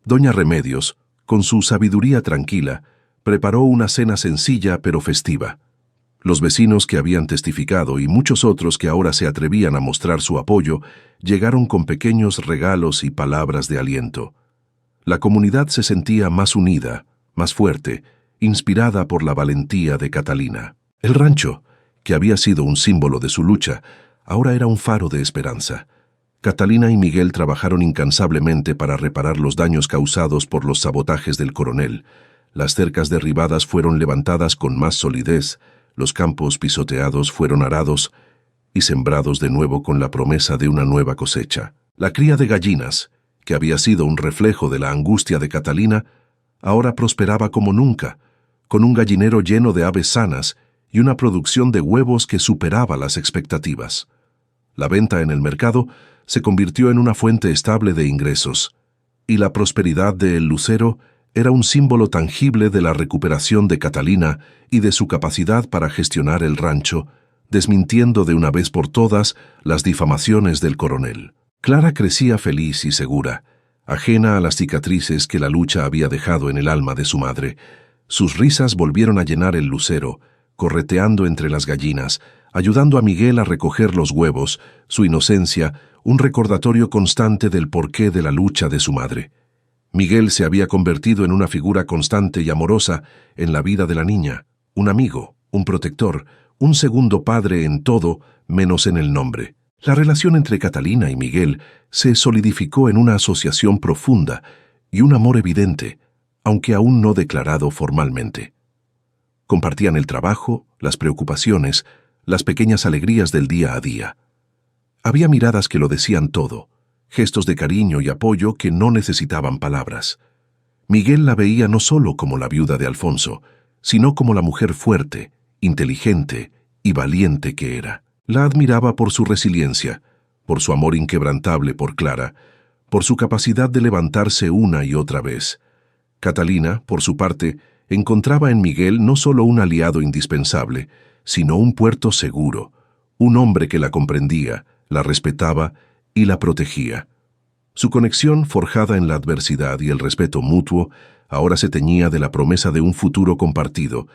Doña Remedios, con su sabiduría tranquila, preparó una cena sencilla pero festiva. Los vecinos que habían testificado y muchos otros que ahora se atrevían a mostrar su apoyo llegaron con pequeños regalos y palabras de aliento. La comunidad se sentía más unida, más fuerte, inspirada por la valentía de Catalina. El rancho, que había sido un símbolo de su lucha, ahora era un faro de esperanza. Catalina y Miguel trabajaron incansablemente para reparar los daños causados por los sabotajes del coronel. Las cercas derribadas fueron levantadas con más solidez, los campos pisoteados fueron arados y sembrados de nuevo con la promesa de una nueva cosecha. La cría de gallinas, que había sido un reflejo de la angustia de Catalina, ahora prosperaba como nunca, con un gallinero lleno de aves sanas y una producción de huevos que superaba las expectativas. La venta en el mercado se convirtió en una fuente estable de ingresos, y la prosperidad de El Lucero era un símbolo tangible de la recuperación de Catalina y de su capacidad para gestionar el rancho, desmintiendo de una vez por todas las difamaciones del coronel. Clara crecía feliz y segura, ajena a las cicatrices que la lucha había dejado en el alma de su madre. Sus risas volvieron a llenar el Lucero, correteando entre las gallinas, ayudando a Miguel a recoger los huevos, su inocencia, un recordatorio constante del porqué de la lucha de su madre. Miguel se había convertido en una figura constante y amorosa en la vida de la niña, un amigo, un protector, un segundo padre en todo menos en el nombre. La relación entre Catalina y Miguel se solidificó en una asociación profunda y un amor evidente, aunque aún no declarado formalmente. Compartían el trabajo, las preocupaciones, las pequeñas alegrías del día a día. Había miradas que lo decían todo, gestos de cariño y apoyo que no necesitaban palabras. Miguel la veía no solo como la viuda de Alfonso, sino como la mujer fuerte, inteligente y valiente que era. La admiraba por su resiliencia, por su amor inquebrantable por Clara, por su capacidad de levantarse una y otra vez. Catalina, por su parte, encontraba en Miguel no solo un aliado indispensable, sino un puerto seguro, un hombre que la comprendía, la respetaba y la protegía. Su conexión, forjada en la adversidad y el respeto mutuo, ahora se teñía de la promesa de un futuro compartido,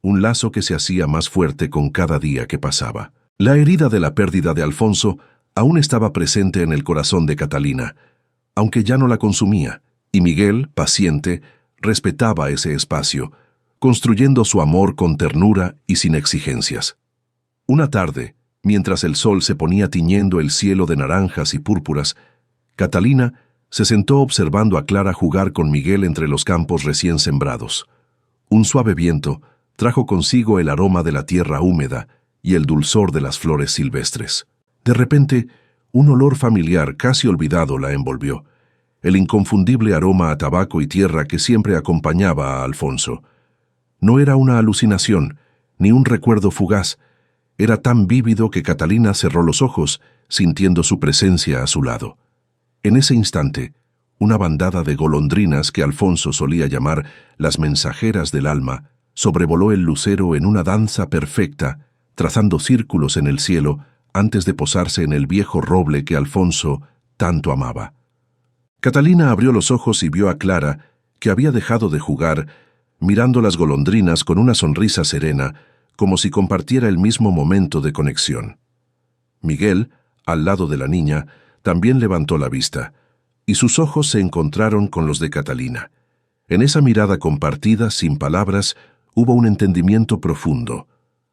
un lazo que se hacía más fuerte con cada día que pasaba. La herida de la pérdida de Alfonso aún estaba presente en el corazón de Catalina, aunque ya no la consumía, y Miguel, paciente, respetaba ese espacio, construyendo su amor con ternura y sin exigencias. Una tarde, mientras el sol se ponía tiñendo el cielo de naranjas y púrpuras, Catalina se sentó observando a Clara jugar con Miguel entre los campos recién sembrados. Un suave viento trajo consigo el aroma de la tierra húmeda y el dulzor de las flores silvestres. De repente, un olor familiar casi olvidado la envolvió, el inconfundible aroma a tabaco y tierra que siempre acompañaba a Alfonso. No era una alucinación, ni un recuerdo fugaz. Era tan vívido que Catalina cerró los ojos, sintiendo su presencia a su lado. En ese instante, una bandada de golondrinas que Alfonso solía llamar las mensajeras del alma sobrevoló el lucero en una danza perfecta, trazando círculos en el cielo antes de posarse en el viejo roble que Alfonso tanto amaba. Catalina abrió los ojos y vio a Clara, que había dejado de jugar, mirando las golondrinas con una sonrisa serena, como si compartiera el mismo momento de conexión. Miguel, al lado de la niña, también levantó la vista, y sus ojos se encontraron con los de Catalina. En esa mirada compartida, sin palabras, hubo un entendimiento profundo.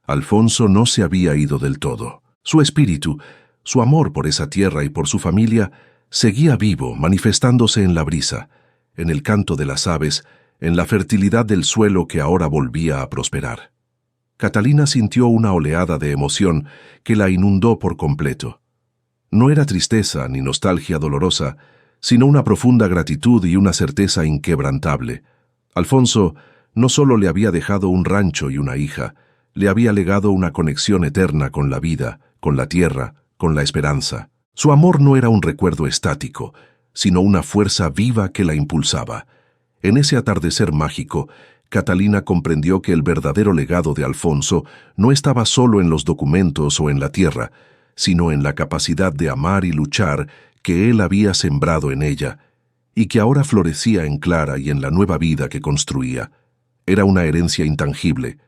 Alfonso no se había ido del todo. Su espíritu, su amor por esa tierra y por su familia, seguía vivo, manifestándose en la brisa, en el canto de las aves, en la fertilidad del suelo que ahora volvía a prosperar. Catalina sintió una oleada de emoción que la inundó por completo. No era tristeza ni nostalgia dolorosa, sino una profunda gratitud y una certeza inquebrantable. Alfonso no solo le había dejado un rancho y una hija, le había legado una conexión eterna con la vida, con la tierra, con la esperanza. Su amor no era un recuerdo estático, sino una fuerza viva que la impulsaba. En ese atardecer mágico, Catalina comprendió que el verdadero legado de Alfonso no estaba solo en los documentos o en la tierra, sino en la capacidad de amar y luchar que él había sembrado en ella, y que ahora florecía en Clara y en la nueva vida que construía. Era una herencia intangible,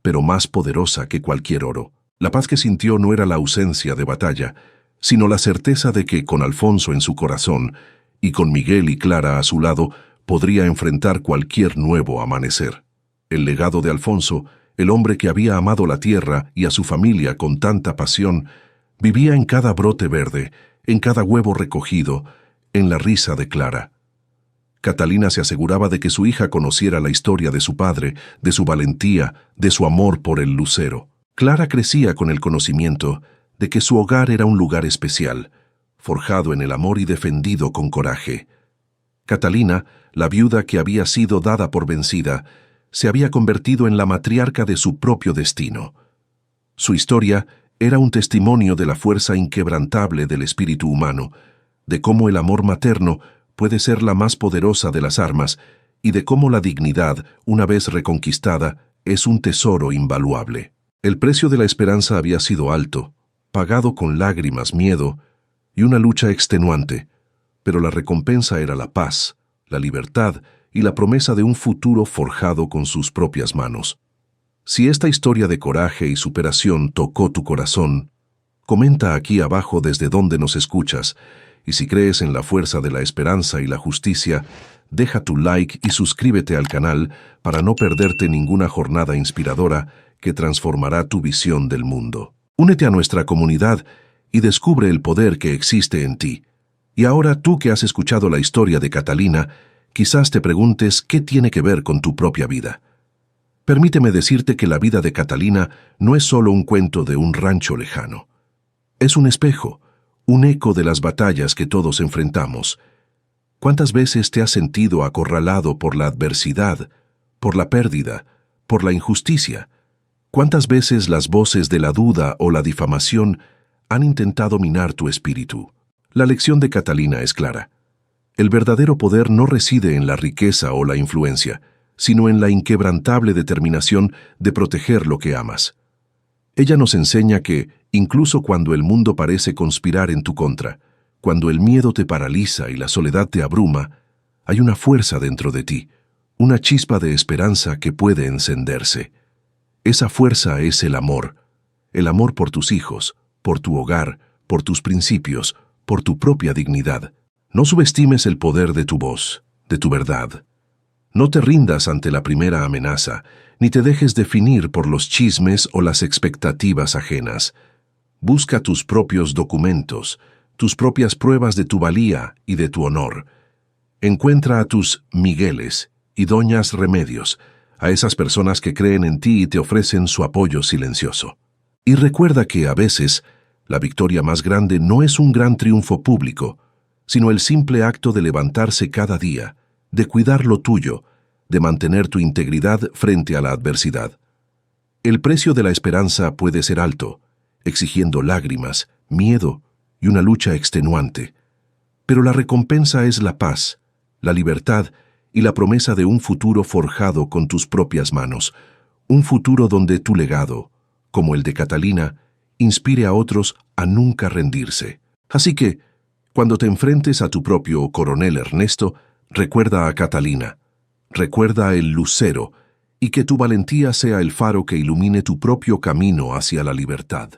pero más poderosa que cualquier oro. La paz que sintió no era la ausencia de batalla, sino la certeza de que, con Alfonso en su corazón, y con Miguel y Clara a su lado, podría enfrentar cualquier nuevo amanecer. El legado de Alfonso, el hombre que había amado la tierra y a su familia con tanta pasión, vivía en cada brote verde, en cada huevo recogido, en la risa de Clara. Catalina se aseguraba de que su hija conociera la historia de su padre, de su valentía, de su amor por el lucero. Clara crecía con el conocimiento de que su hogar era un lugar especial, forjado en el amor y defendido con coraje. Catalina, la viuda que había sido dada por vencida, se había convertido en la matriarca de su propio destino. Su historia era un testimonio de la fuerza inquebrantable del espíritu humano, de cómo el amor materno puede ser la más poderosa de las armas y de cómo la dignidad, una vez reconquistada, es un tesoro invaluable. El precio de la esperanza había sido alto, pagado con lágrimas, miedo y una lucha extenuante, pero la recompensa era la paz, la libertad y la promesa de un futuro forjado con sus propias manos. Si esta historia de coraje y superación tocó tu corazón, comenta aquí abajo desde donde nos escuchas, y si crees en la fuerza de la esperanza y la justicia, deja tu like y suscríbete al canal para no perderte ninguna jornada inspiradora que transformará tu visión del mundo. Únete a nuestra comunidad y descubre el poder que existe en ti. Y ahora tú que has escuchado la historia de Catalina, quizás te preguntes qué tiene que ver con tu propia vida. Permíteme decirte que la vida de Catalina no es solo un cuento de un rancho lejano. Es un espejo, un eco de las batallas que todos enfrentamos. ¿Cuántas veces te has sentido acorralado por la adversidad, por la pérdida, por la injusticia? ¿Cuántas veces las voces de la duda o la difamación han intentado minar tu espíritu? La lección de Catalina es clara. El verdadero poder no reside en la riqueza o la influencia, sino en la inquebrantable determinación de proteger lo que amas. Ella nos enseña que, incluso cuando el mundo parece conspirar en tu contra, cuando el miedo te paraliza y la soledad te abruma, hay una fuerza dentro de ti, una chispa de esperanza que puede encenderse. Esa fuerza es el amor por tus hijos, por tu hogar, por tus principios, por tu propia dignidad. No subestimes el poder de tu voz, de tu verdad. No te rindas ante la primera amenaza, ni te dejes definir por los chismes o las expectativas ajenas. Busca tus propios documentos, tus propias pruebas de tu valía y de tu honor. Encuentra a tus Migueles y doñas Remedios, a esas personas que creen en ti y te ofrecen su apoyo silencioso. Y recuerda que a veces la victoria más grande no es un gran triunfo público, sino el simple acto de levantarse cada día, de cuidar lo tuyo, de mantener tu integridad frente a la adversidad. El precio de la esperanza puede ser alto, exigiendo lágrimas, miedo y una lucha extenuante. Pero la recompensa es la paz, la libertad y la promesa de un futuro forjado con tus propias manos, un futuro donde tu legado, como el de Catalina, inspire a otros a nunca rendirse. Así que, cuando te enfrentes a tu propio coronel Ernesto, recuerda a Catalina, recuerda el lucero, y que tu valentía sea el faro que ilumine tu propio camino hacia la libertad.